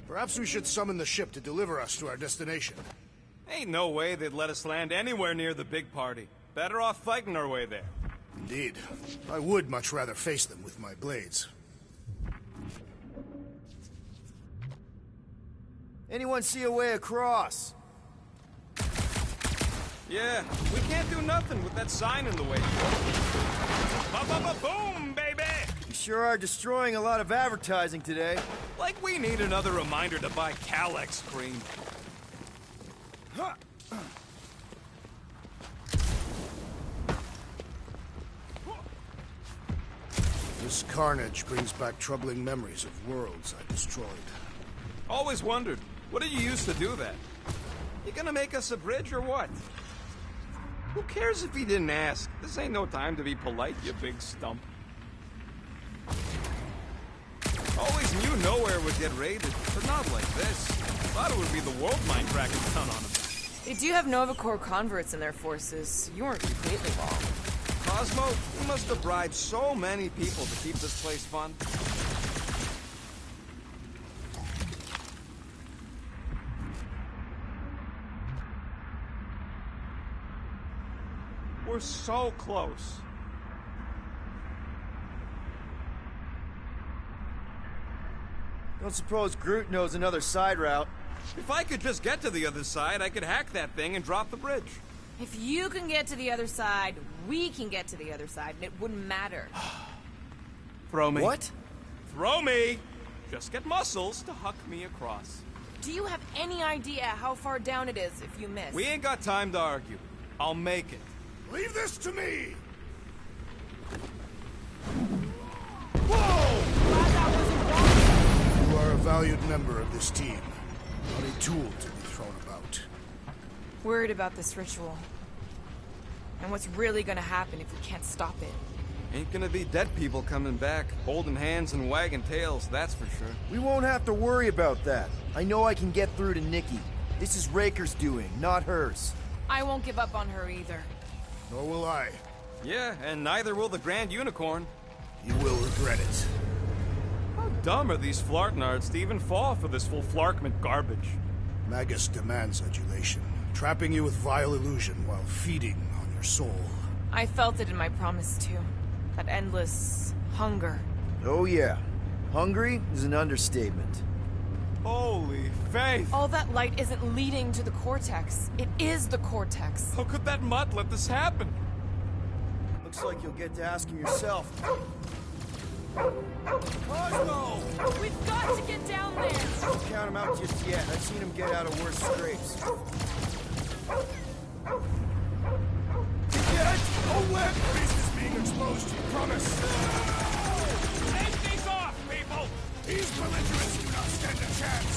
Perhaps we should summon the ship to deliver us to our destination. Ain't no way they'd let us land anywhere near the big party. Better off fighting our way there. Indeed. I would much rather face them with my blades. Anyone see a way across? Yeah, we can't do nothing with that sign in the way. Ba-ba-ba-boom, baby! You sure are destroying a lot of advertising today. Like we need another reminder to buy Calex cream. This carnage brings back troubling memories of worlds I destroyed. Always wondered, what did you use to do that? You gonna make us a bridge or what? Who cares if he didn't ask? This ain't no time to be polite, you big stump. Always knew nowhere would get raided, but not like this. Thought it would be the world mine cracking down on him. They do have Nova Corps converts in their forces. You weren't completely wrong. Cosmo, you must have bribed so many people to keep this place fun. We're so close. Don't suppose Groot knows another side route. If I could just get to the other side, I could hack that thing and drop the bridge. If you can get to the other side, we can get to the other side, and it wouldn't matter. Throw me. What? Throw me! Just get muscles to huck me across. Do you have any idea how far down it is if you miss? We ain't got time to argue. I'll make it. Leave this to me! Glad that wasn't wrong. You are a valued member of this team, not a tool to be thrown about. Worried about this ritual. And what's really gonna happen if we can't stop it. Ain't gonna be dead people coming back, holding hands and wagging tails, that's for sure. We won't have to worry about that. I know I can get through to Nikki. This is Raker's doing, not hers. I won't give up on her either. Nor will I. Yeah, and neither will the Grand Unicorn. You will regret it. How dumb are these Flartnards to even fall for this full Flarkment garbage? Magus demands adulation, trapping you with vile illusion while feeding on your soul. I felt it in my promise too. That endless hunger. Oh yeah. Hungry is an understatement. Holy faith! All that light isn't leading to the Cortex. It is the Cortex. How could that mutt let this happen? Looks like you'll get to ask him yourself. Cosmo! We've got to get down there! Don't count him out just yet. I've seen him get out of worse scrapes. Get away! Beast is being exposed, you promise. Take these off, people! These belligerents do not stand a chance.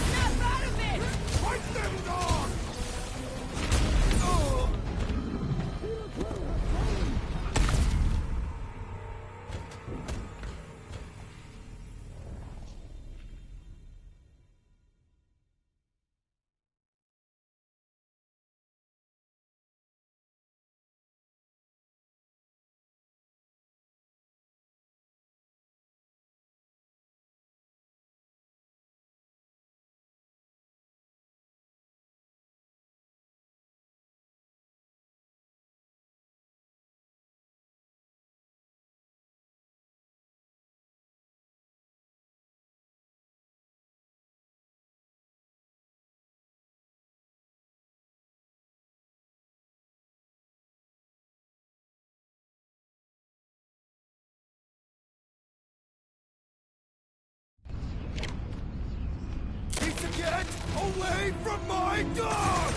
Snap out of it! Fight them, dog! Get away from my dog!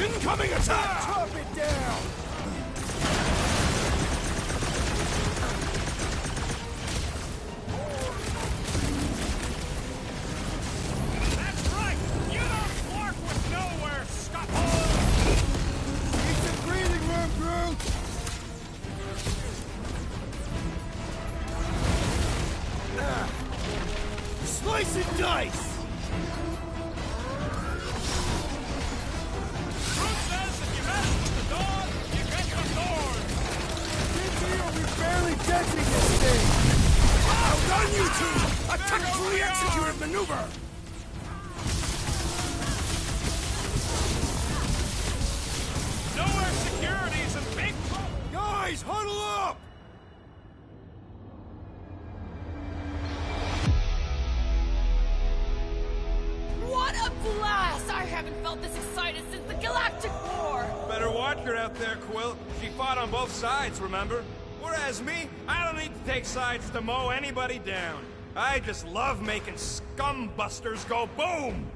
Incoming attack! Chop it down! That's right! You don't flark with nowhere, scuffle! Keep the breathing room, Groot! Slice and dice! Groot says if you mess with the dog, you get the thorn! We barely denting this thing! Well done, you two! A tactfully executed maneuver! Nowhere security's in big trouble! Guys, huddle up! blast! I haven't felt this excited since the Galactic War! Better watch her out there, Quill. She fought on both sides, remember? Whereas me, I don't need to take sides to mow anybody down. I just love making scumbusters go boom!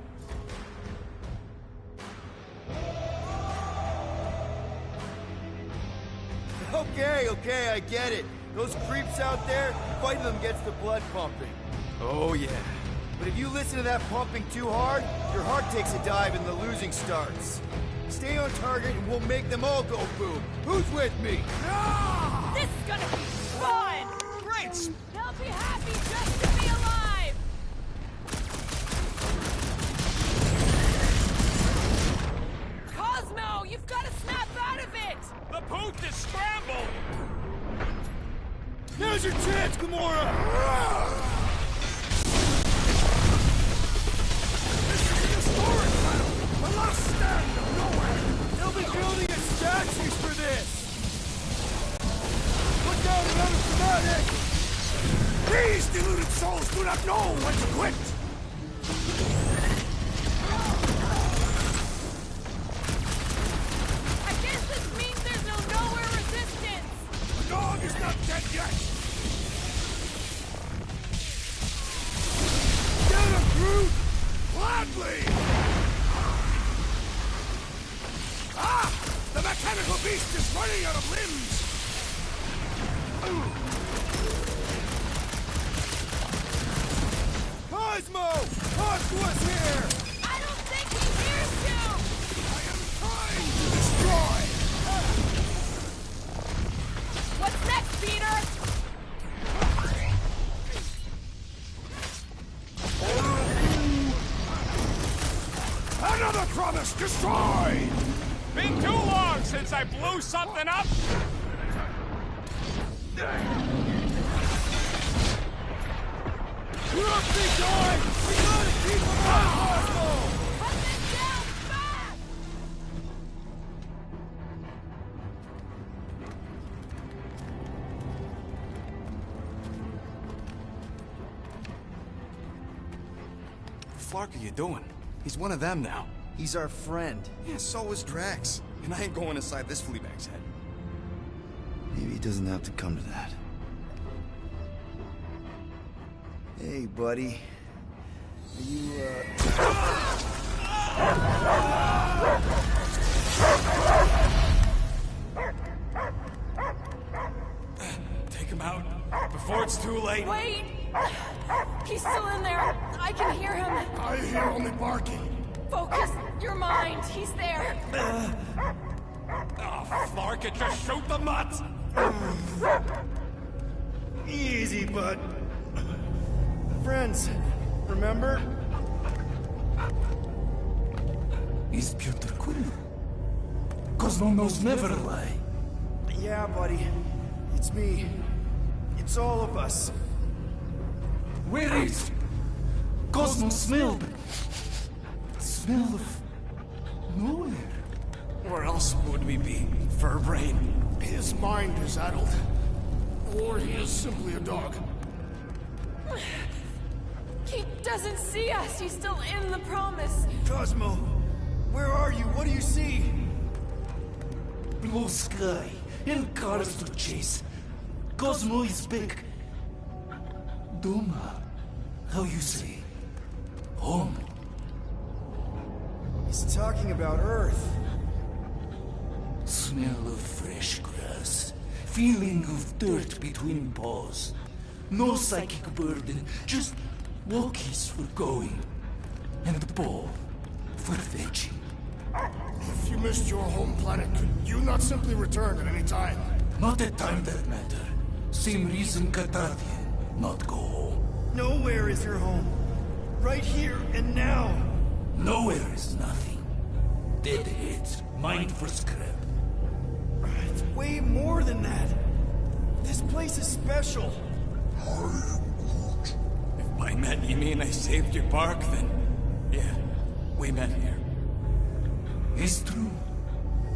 Okay, I get it. Those creeps out there, fighting them gets the blood pumping. Oh, yeah. But if you listen to that pumping too hard, your heart takes a dive and the losing starts. Stay on target and we'll make them all go boom. Who's with me? This is gonna be fun! Great! They'll be happy just to be alive! Cosmo, you've got to snap out of it! The pooch is scrambled! Now's your chance, Gamora! This is a historic battle! The last stand of nowhere! They'll be building a statues for this! Look out, another fanatic! These deluded souls do not know when to quit! I guess this means there's no nowhere resistance! The dog is not dead yet! Get him, Groot! Gladly! Ah! The mechanical beast is running out of limbs! Cosmo! Talk to us here! I don't think he hears you! I am trying to destroy! What's next, Peter? Another promise destroyed! Been too long since I blew something up! We're up, big guy! We gotta keep him out, Cosmo! Hunt them down fast! What the fuck are you doing? He's one of them now. He's our friend. Yeah, so was Drax. And I ain't going inside this fleabag's head. Maybe it doesn't have to come to that. Hey, buddy. Are you, Take him out before it's too late. Wait! He's still in there. I can hear him. I hear only barking. Focus your mind. He's there. Oh, Flark, it just shoot the nuts! Easy, bud. Friends, remember? Is Peter Quill? Cosmo knows never lie. Yeah, buddy. It's me. It's all of us. Where is Cosmo smelled? Smell of nowhere. Where else would we be, Furbrain? His mind is addled. Or he is simply a dog. He doesn't see us. He's still in the promise. Cosmo, where are you? What do you see? Blue sky and cars to chase. Cosmo is back. Doma, how you say? Home. He's talking about Earth. Smell of fresh grass. Feeling of dirt between paws. No psychic burden, just walkies for going. And the ball for fetching. If you missed your home planet, could you not simply return at any time? Not at time that matter. Same reason Katardian not go home. Nowhere is your home. Right here and now. Nowhere is nothing. Deadheads, mind for scrap. It's way more than that. This place is special. If by met you mean I saved your park, then yeah, we met here. It's true.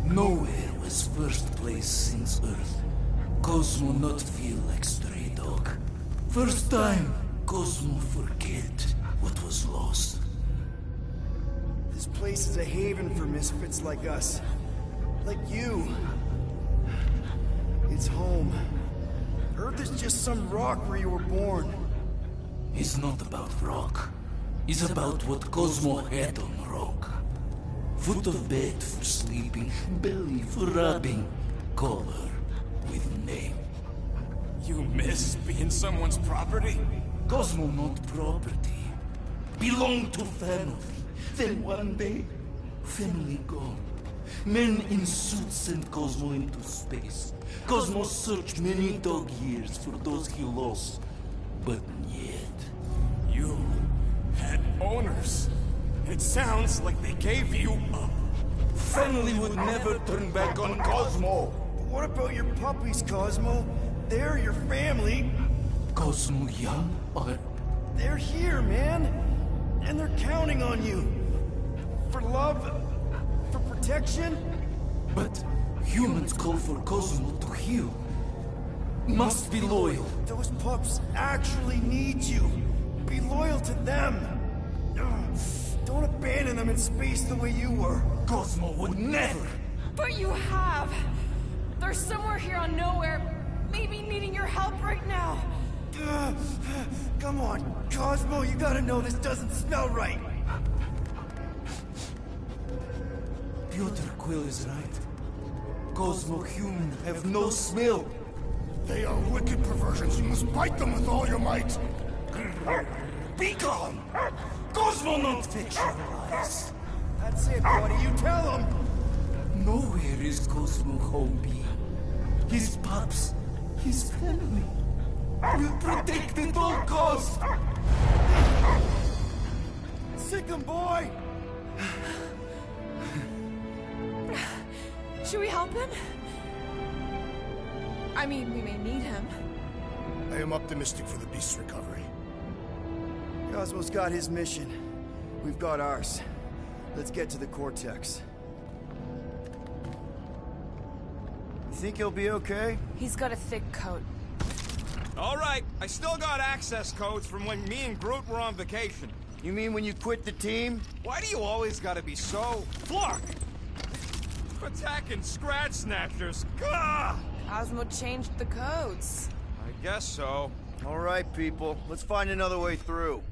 Nowhere was first place since Earth. Cosmo not feel like stray dog. First time, Cosmo forget what was lost. place is a haven for misfits like us. Like you. It's home. Earth is just some rock where you were born. It's not about rock. It's about what Cosmo had on rock. Foot of bed for sleeping, belly for rubbing, color with name. You miss being someone's property? Cosmo not property. Belong to family. Then one day, family gone. Men in suits sent Cosmo into space. Cosmo searched many dog years for those he lost. But yet... You had owners. It sounds like they gave you up. Family would never turn back on Cosmo. What about your puppies, Cosmo? They're your family. Cosmo young or... They're here, man. And they're counting on you. For love, for protection. But humans call for Cosmo to heal. Must be loyal. Those pups actually need you. Be loyal to them. Don't abandon them in space the way you were. Cosmo would never. But you have. They're somewhere here on Nowhere, maybe needing your help right now. Come on, Cosmo, you gotta know this doesn't smell right. Piotr Quill is right. Cosmo human have no smell. They are wicked perversions. You must bite them with all your might. Be gone! Cosmo not fictionalized. That's it, buddy. You tell him. Nowhere is Cosmo home be. His pups, his family, will protect at all costs. Sick him, boy! Should we help him? I mean, we may need him. I am optimistic for the beast's recovery. Cosmo's got his mission. We've got ours. Let's get to the Cortex. You think he'll be okay? He's got a thick coat. All right, I still got access codes from when me and Groot were on vacation. You mean when you quit the team? Why do you always gotta be so... Flark! Attacking Scratch Snatchers! Gah! Cosmo changed the codes. I guess so. All right, people. Let's find another way through.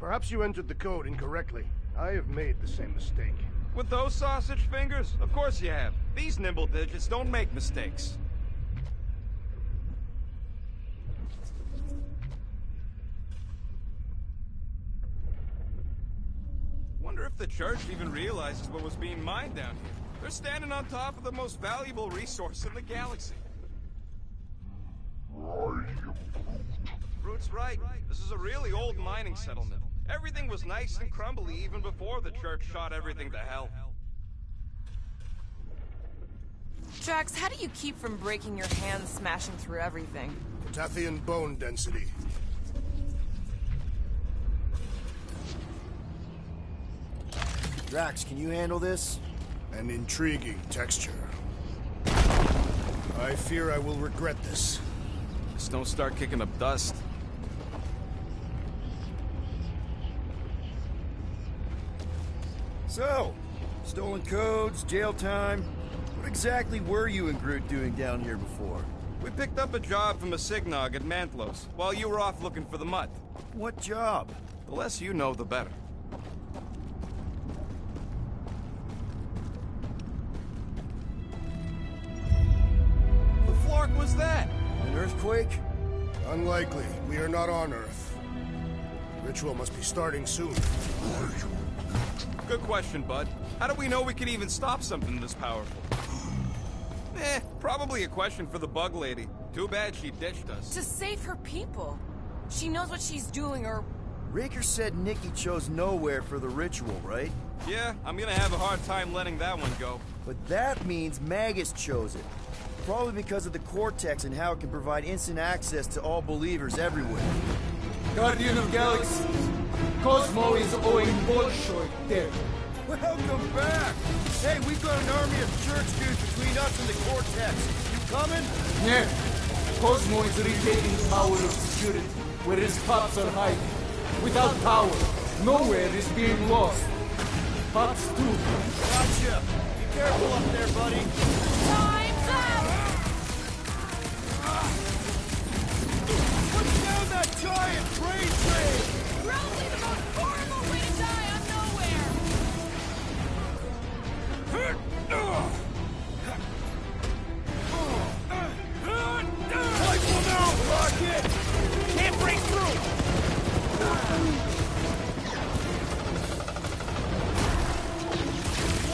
Perhaps you entered the code incorrectly. I have made the same mistake. With those sausage fingers? Of course you have. These nimble digits don't make mistakes. Wonder if the church even realizes what was being mined down here. They're standing on top of the most valuable resource in the galaxy. Groot's right. This is a really old mining settlement. Everything was nice and crumbly even before the church shot everything to hell. Drax, how do you keep from breaking your hands smashing through everything? Protathian bone density. Drax, can you handle this? An intriguing texture. I fear I will regret this. Just don't start kicking up dust. So, stolen codes, jail time. What exactly were you and Groot doing down here before? We picked up a job from a Signog at Mantlos, while you were off looking for the mud. What job? The less you know, the better. The flark was that? An earthquake? Unlikely. We are not on Earth. The ritual must be starting soon. Good question, bud. How do we know we can even stop something this powerful? Probably a question for the bug lady. Too bad she ditched us. To save her people. She knows what she's doing, or... Raker said Nikki chose Nowhere for the ritual, right? Yeah, I'm gonna have a hard time letting that one go. But that means Magus chose it. Probably because of the Cortex and how it can provide instant access to all believers everywhere. Guardian of Galaxies, Cosmo is owing Bolshoi debt. Welcome back! Hey, we've got an army of church dudes between us and the Cortex. You coming? Yeah. Cosmo is retaking power of security, where his pups are hiding. Without power, Nowhere is being lost. Hot stew. Gotcha! Be careful up there, buddy! Time's up! Put down that giant brain train! Probably the most horrible way to die on nowhere! Rifle now, Rocket! Can't break through!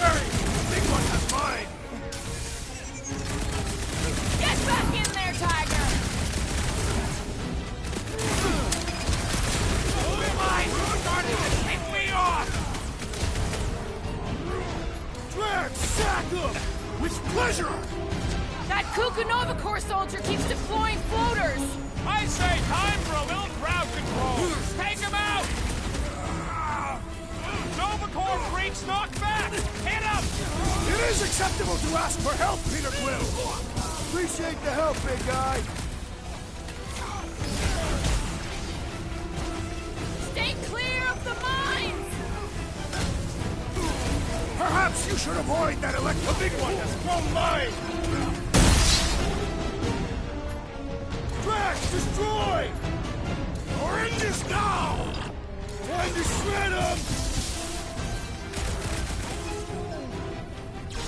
Worry! Big one has mine! Get back in there, Tiger! Who am I? Who's starting to pick me off? Drax, sack him! With pleasure! That Kukunova Corps soldier keeps deploying floaters! I say time for a little crowd control. Take him out! Nova Corps freaks knock back! Hit him! It is acceptable to ask for help, Peter Quill! Appreciate the help, big guy! Stay clear of the mines! Perhaps you should avoid that The big one has thrown mine! Drax, destroy! Oranges now! Time to shred them!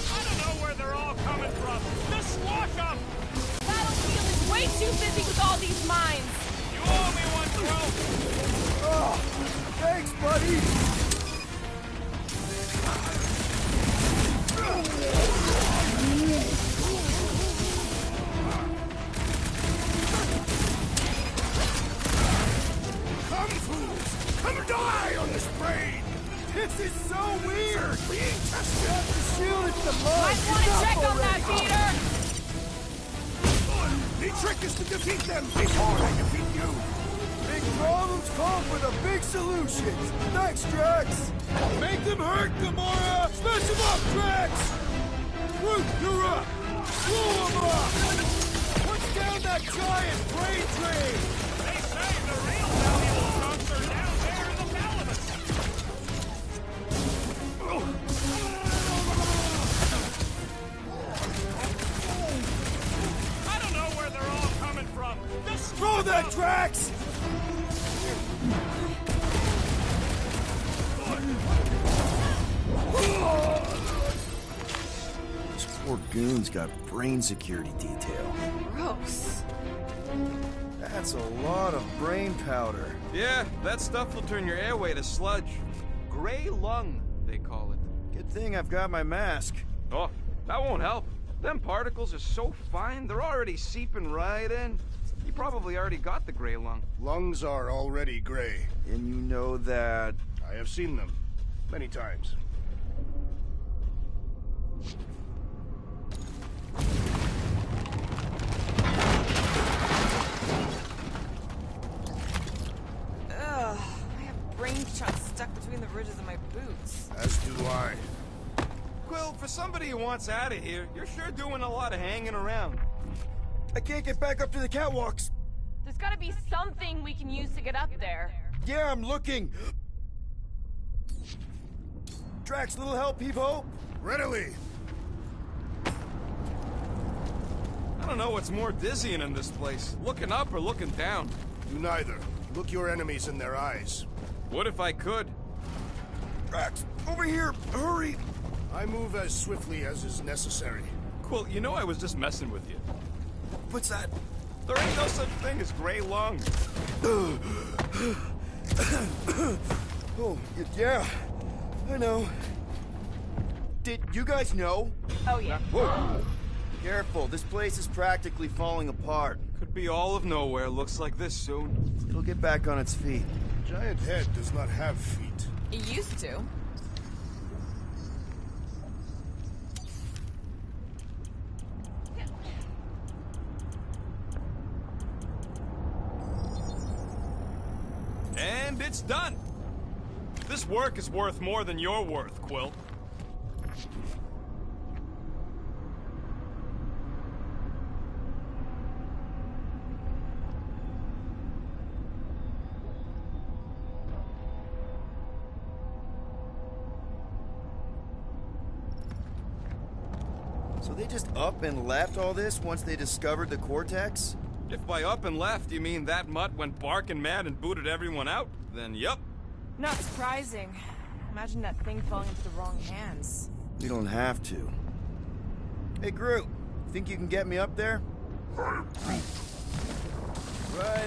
I don't know where they're all coming from. Just squash them! Battlefield is way too busy with all these mines! You owe me one, Quill! Oh, thanks, buddy! Come, fools! Come die on this brain! This is so weird! Being tested! Not the shield, it's the mud! Might want to check on that, Peter! The trick is to defeat them before they defeat you! Big problems call for the big solutions! Thanks, Drax! Make them hurt, Gamora! Smash them up, Drax! Groot, you're up! Blow them up! Put down that giant brain train! They say the real valuable chunks are down there in the Palace! I don't know where they're all coming from. Just Throw that, Drax! This poor goon's got brain security detail. Gross. That's a lot of brain powder. Yeah, that stuff will turn your airway to sludge. Gray lung, they call it. Good thing I've got my mask. Oh, that won't help. Them particles are so fine, they're already seeping right in. You probably already got the gray lung. Lungs are already gray. And you know that... I have seen them. Many times. Ugh, I have brain chunks stuck between the ridges of my boots. As do I. Quill, for somebody who wants out of here, you're sure doing a lot of hanging around. I can't get back up to the catwalks. There's gotta be something we can use to get up there. Yeah, I'm looking. Drax, little help, Evo? Readily! I don't know what's more dizzying in this place, looking up or looking down. Do neither. Look your enemies in their eyes. What if I could? Drax, over here, hurry! I move as swiftly as is necessary. Quill, you know I was just messing with you. What's that? There ain't no such thing as gray lung. Oh, yeah, I know. Did you guys know? Oh, yeah. Whoa! Careful, this place is practically falling apart. Could be all of nowhere, looks like this soon. It'll get back on its feet. Giant head does not have feet. It used to. And it's done. This work is worth more than your worth, Quill. So they just up and left all this once they discovered the Cortex? If by up and left you mean that mutt went barking mad and booted everyone out, then yup. Not surprising. Imagine that thing falling into the wrong hands. We don't have to. Hey, Groot, think you can get me up there? Right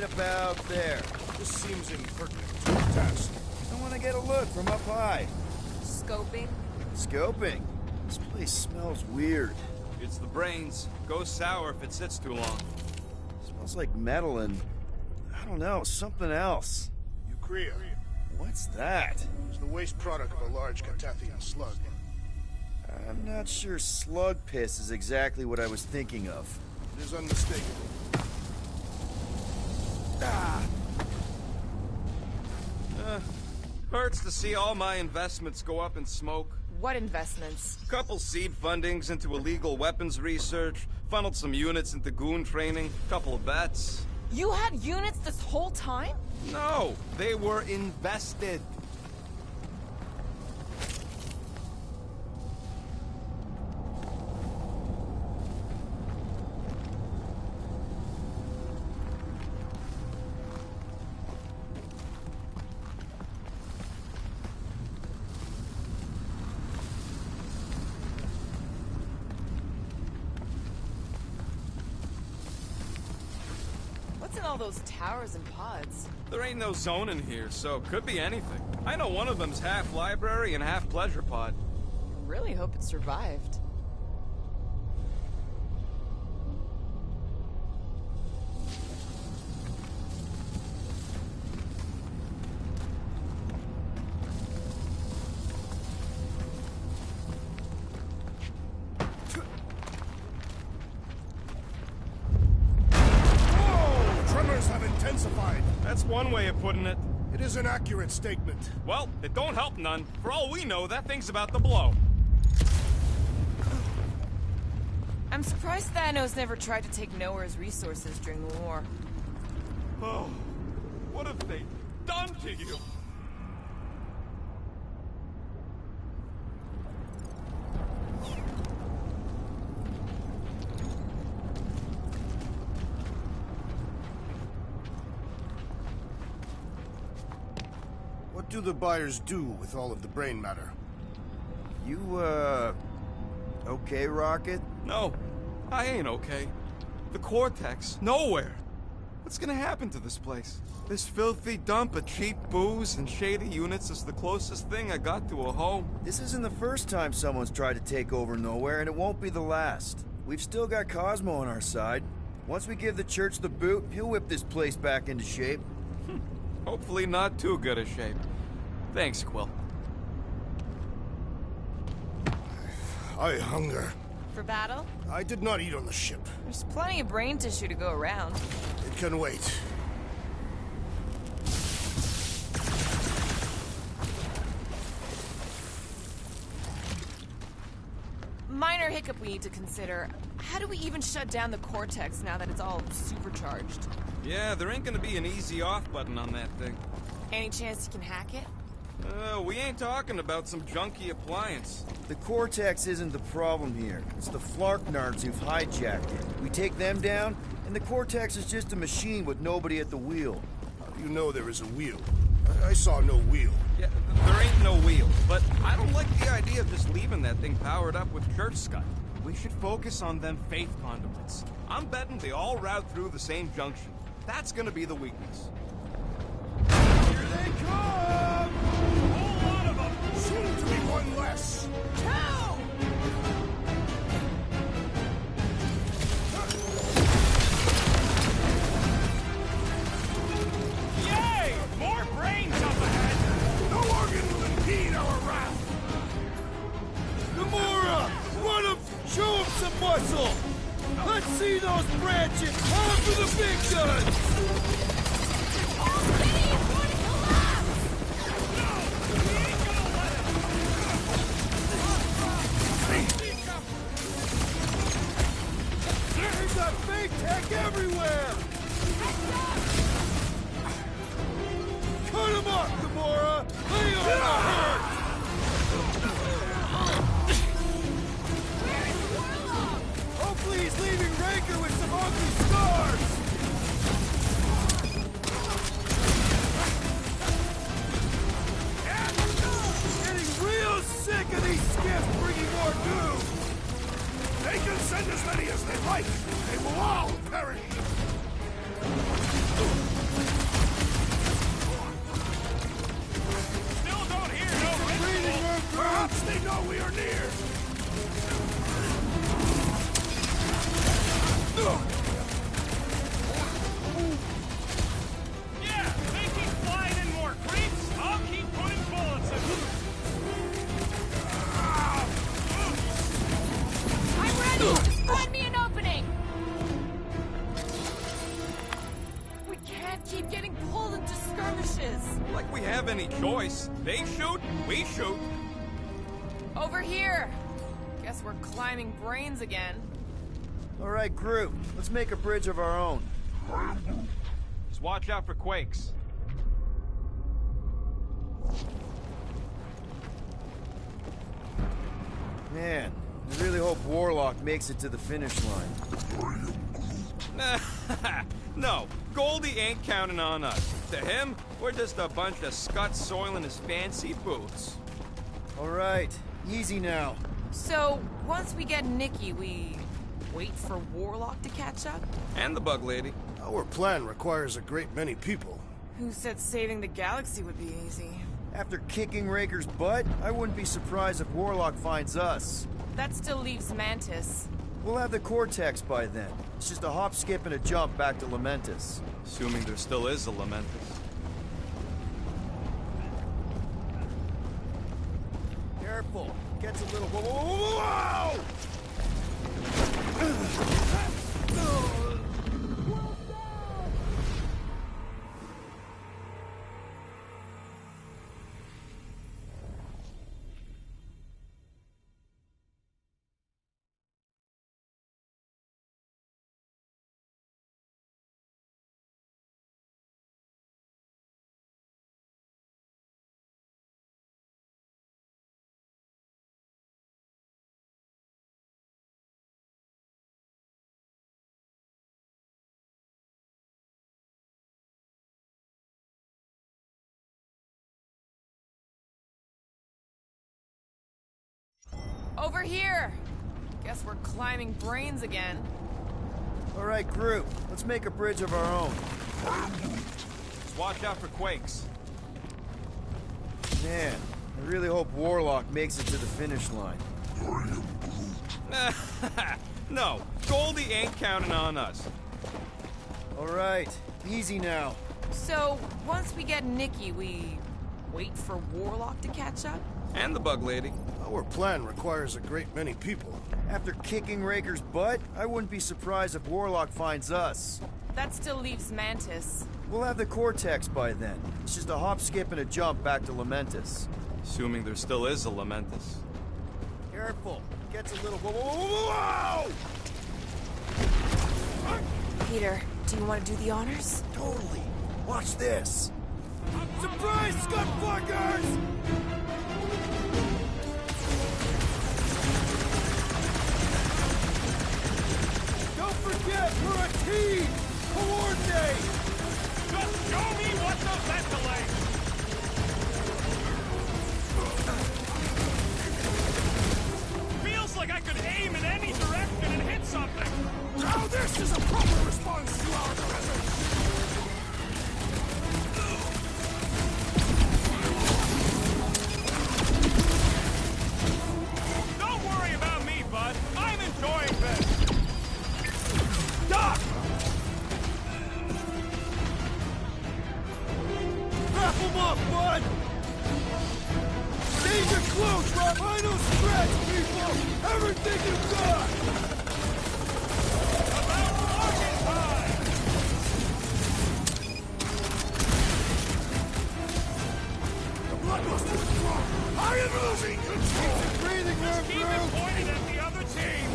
about there. This seems impertinent to a test. I want to get a look from up high. Scoping? Scoping? This place smells weird. It's the brains. Goes sour if it sits too long. Smells like metal and, I don't know, something else. Eucrea. What's that? It's the waste product of a large Catathian slug. I'm not sure slug piss is exactly what I was thinking of. It is unmistakable. Hurts to see all my investments go up in smoke. What investments? Couple seed fundings into illegal weapons research, funneled some units into goon training, couple of bets. You had units this whole time? No, they were invested. What's in all those towers and pods? There ain't no zone in here, so could be anything. I know one of them's half library and half pleasure pod. I really hope it survived. Intensified. That's one way of putting it. It is an accurate statement. Well, it don't help none. For all we know, that thing's about to blow. I'm surprised Thanos never tried to take Nowhere's resources during the war. Oh, what have they done to you? What do the buyers do with all of the brain matter? You, okay, Rocket? No, I ain't okay. The Cortex, nowhere. What's gonna happen to this place? This filthy dump of cheap booze and shady units is the closest thing I got to a home. This isn't the first time someone's tried to take over Nowhere, and it won't be the last. We've still got Cosmo on our side. Once we give the church the boot, he'll whip this place back into shape. Hopefully not too good a shape. Thanks, Quill. I hunger. For battle? I did not eat on the ship. There's plenty of brain tissue to go around. It can wait. Minor hiccup we need to consider. How do we even shut down the Cortex now that it's all supercharged? Yeah, there ain't gonna be an easy off button on that thing. Any chance you can hack it? We ain't talking about some junky appliance. The Cortex isn't the problem here. It's the Flarknards who've hijacked it. We take them down, and the Cortex is just a machine with nobody at the wheel. How do you know there is a wheel? I saw no wheel. Yeah, there ain't no wheel, but I don't like the idea of just leaving that thing powered up with church scud. We should focus on them faith conduits. I'm betting they all route through the same junction. That's gonna be the weakness. Here they come! A whole lot of them! Soon to be one less! Two! Yay! More brains up ahead! No organ will impede our wrath! Gamora! Run him! Show him some muscle! Let's see those branches! On for the big guns! Whole city is going to collapse! No! We ain't gonna let him! There's got fake tech everywhere! Cut him up, Gamora! Lay on the hurt! Where's Warlock? Oh, we are near! Yeah, they keep flying in more creeps. I'll keep putting bullets in them. I'm ready! Find me an opening! We can't keep getting pulled into skirmishes. Like we have any choice. They shoot, we shoot. Over here. Guess we're climbing brains again. All right, group. Let's make a bridge of our own. Just watch out for quakes. Man, I really hope Warlock makes it to the finish line. No, Goldie ain't counting on us. To him, we're just a bunch of scuts soiling his fancy boots. All right, easy now. So, once we get Nikki, we wait for Warlock to catch up? And the bug lady. Our plan requires a great many people. Who said saving the galaxy would be easy? After kicking Raker's butt, I wouldn't be surprised if Warlock finds us. That still leaves Mantis. We'll have the Cortex by then. It's just a hop, skip, and a jump back to Lamentus. Assuming there still is a Lamentus. Careful. Gets a little... Whoa! Over here! Guess we're climbing brains again. All right, group. Let's make a bridge of our own. Just watch out for quakes. Man, I really hope Warlock makes it to the finish line. No, Goldie ain't counting on us. All right, easy now. So, once we get Nikki, we wait for Warlock to catch up? And the bug lady. Our plan requires a great many people. After kicking Raker's butt, I wouldn't be surprised if Warlock finds us. That still leaves Mantis. We'll have the Cortex by then. It's just a hop, skip, and a jump back to Lamentus. Assuming there still is a Lamentus. Careful. Gets a little... Whoa! Peter, do you want to do the honors? Totally. Watch this. Surprise, scumfuckers! Don't forget, we're a team! Coordinate! Just show me what to ventilate! Feels like I could aim in any direction and hit something! Now this is a proper response to our presence! Don't worry about me, bud. I'm enjoying this. Doc! Wrap him up, bud! Danger close, Rob! Final stretch, people! Everything you've got! About target time! The bloodluster is strong! I am losing! Keep it breathing there, Keep it pointed at the other team!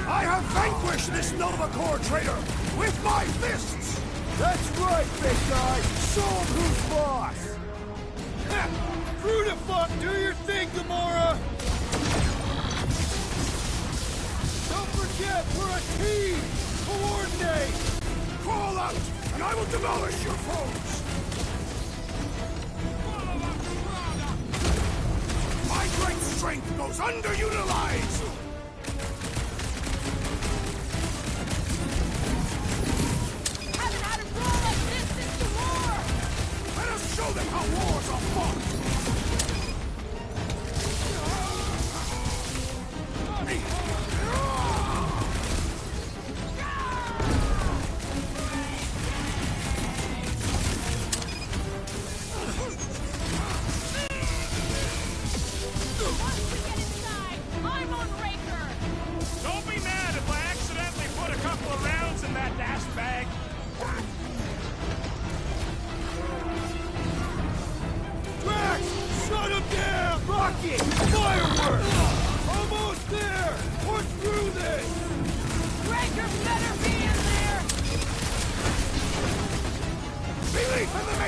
I have vanquished this Nova Corps traitor with my fists! That's right, big guy! Show him who's boss! Crew to fuck! Do your thing, Gamora! Don't forget, we're a team! Coordinate! Crawl out, and I will demolish your foes! My great strength goes underutilized! Haven't had a roll like this since the war!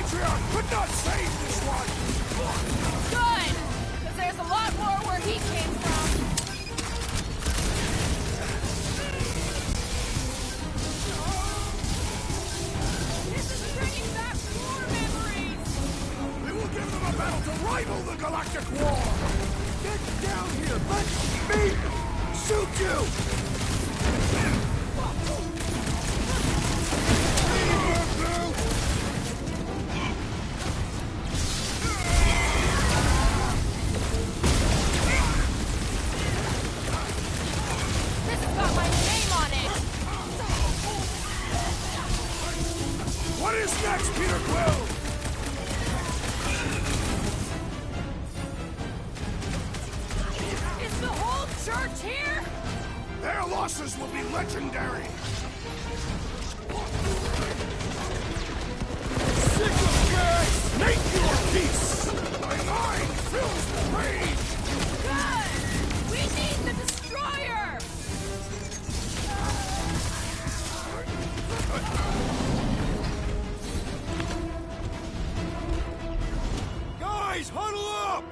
Matriarch could not save this one! Good! Because there's a lot more where he came from. This is bringing back war memories! We will give them a battle to rival the Galactic War! Get down here! Let me shoot you! This has got my name on it! What is next, Peter Quill? Is the whole church here? Their losses will be legendary! Sick of guys! Make your peace! My mind fills with rage! Good! We need the destroyer! Guys, huddle up!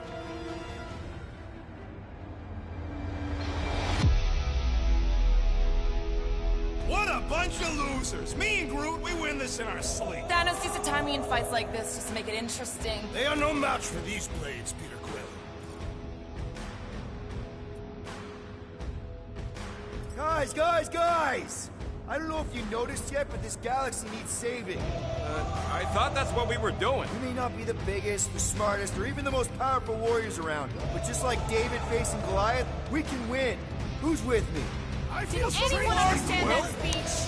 What a bunch of losers! Me and Groot, we win this in our sleep. Thanos used to time me in fights like this just to make it interesting. They are no match for these blades, Peter Quill. Guys! I don't know if you noticed yet, but this galaxy needs saving. I thought that's what we were doing. We may not be the biggest, the smartest, or even the most powerful warriors around, but just like David facing Goliath, we can win. Who's with me? I feel Did anyone understand that speech?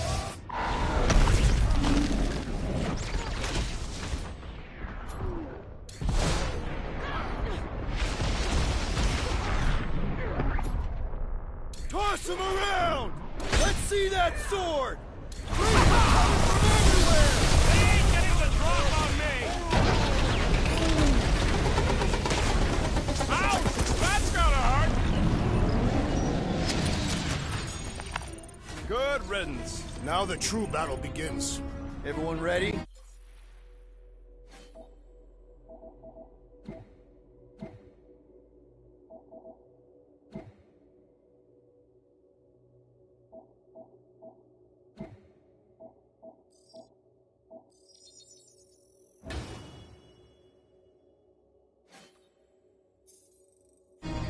Toss him around! Let's see that sword! They ain't getting the drop on me! Ouch! That's gonna hurt! Good riddance. Now the true battle begins. Everyone ready?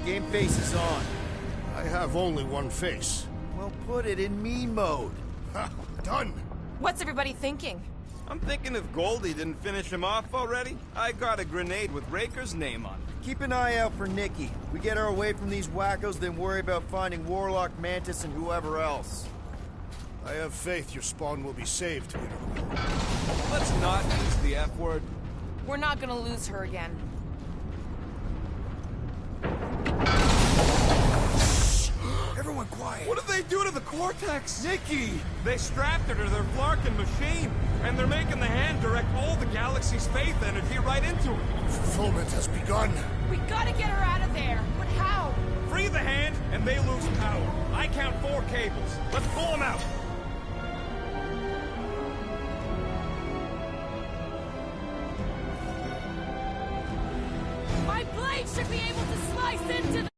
Game face is on. I have only one face. Well, put it in mean mode. Ha! Done! What's everybody thinking? I'm thinking if Goldie didn't finish him off already, I got a grenade with Raker's name on it. Keep an eye out for Nikki. We get her away from these wackos, then worry about finding Warlock, Mantis, and whoever else. I have faith your spawn will be saved, Peter. Let's not use the F word. We're not gonna lose her again. Everyone quiet. What did they do to the Cortex? Nikki! They strapped her to their Flarkin machine, and they're making the hand direct all the galaxy's faith energy right into it. Fulfillment has begun. We gotta get her out of there. But how? Free the hand, and they lose power. I count 4 cables. Let's pull them out. My blade should be able to slice into the...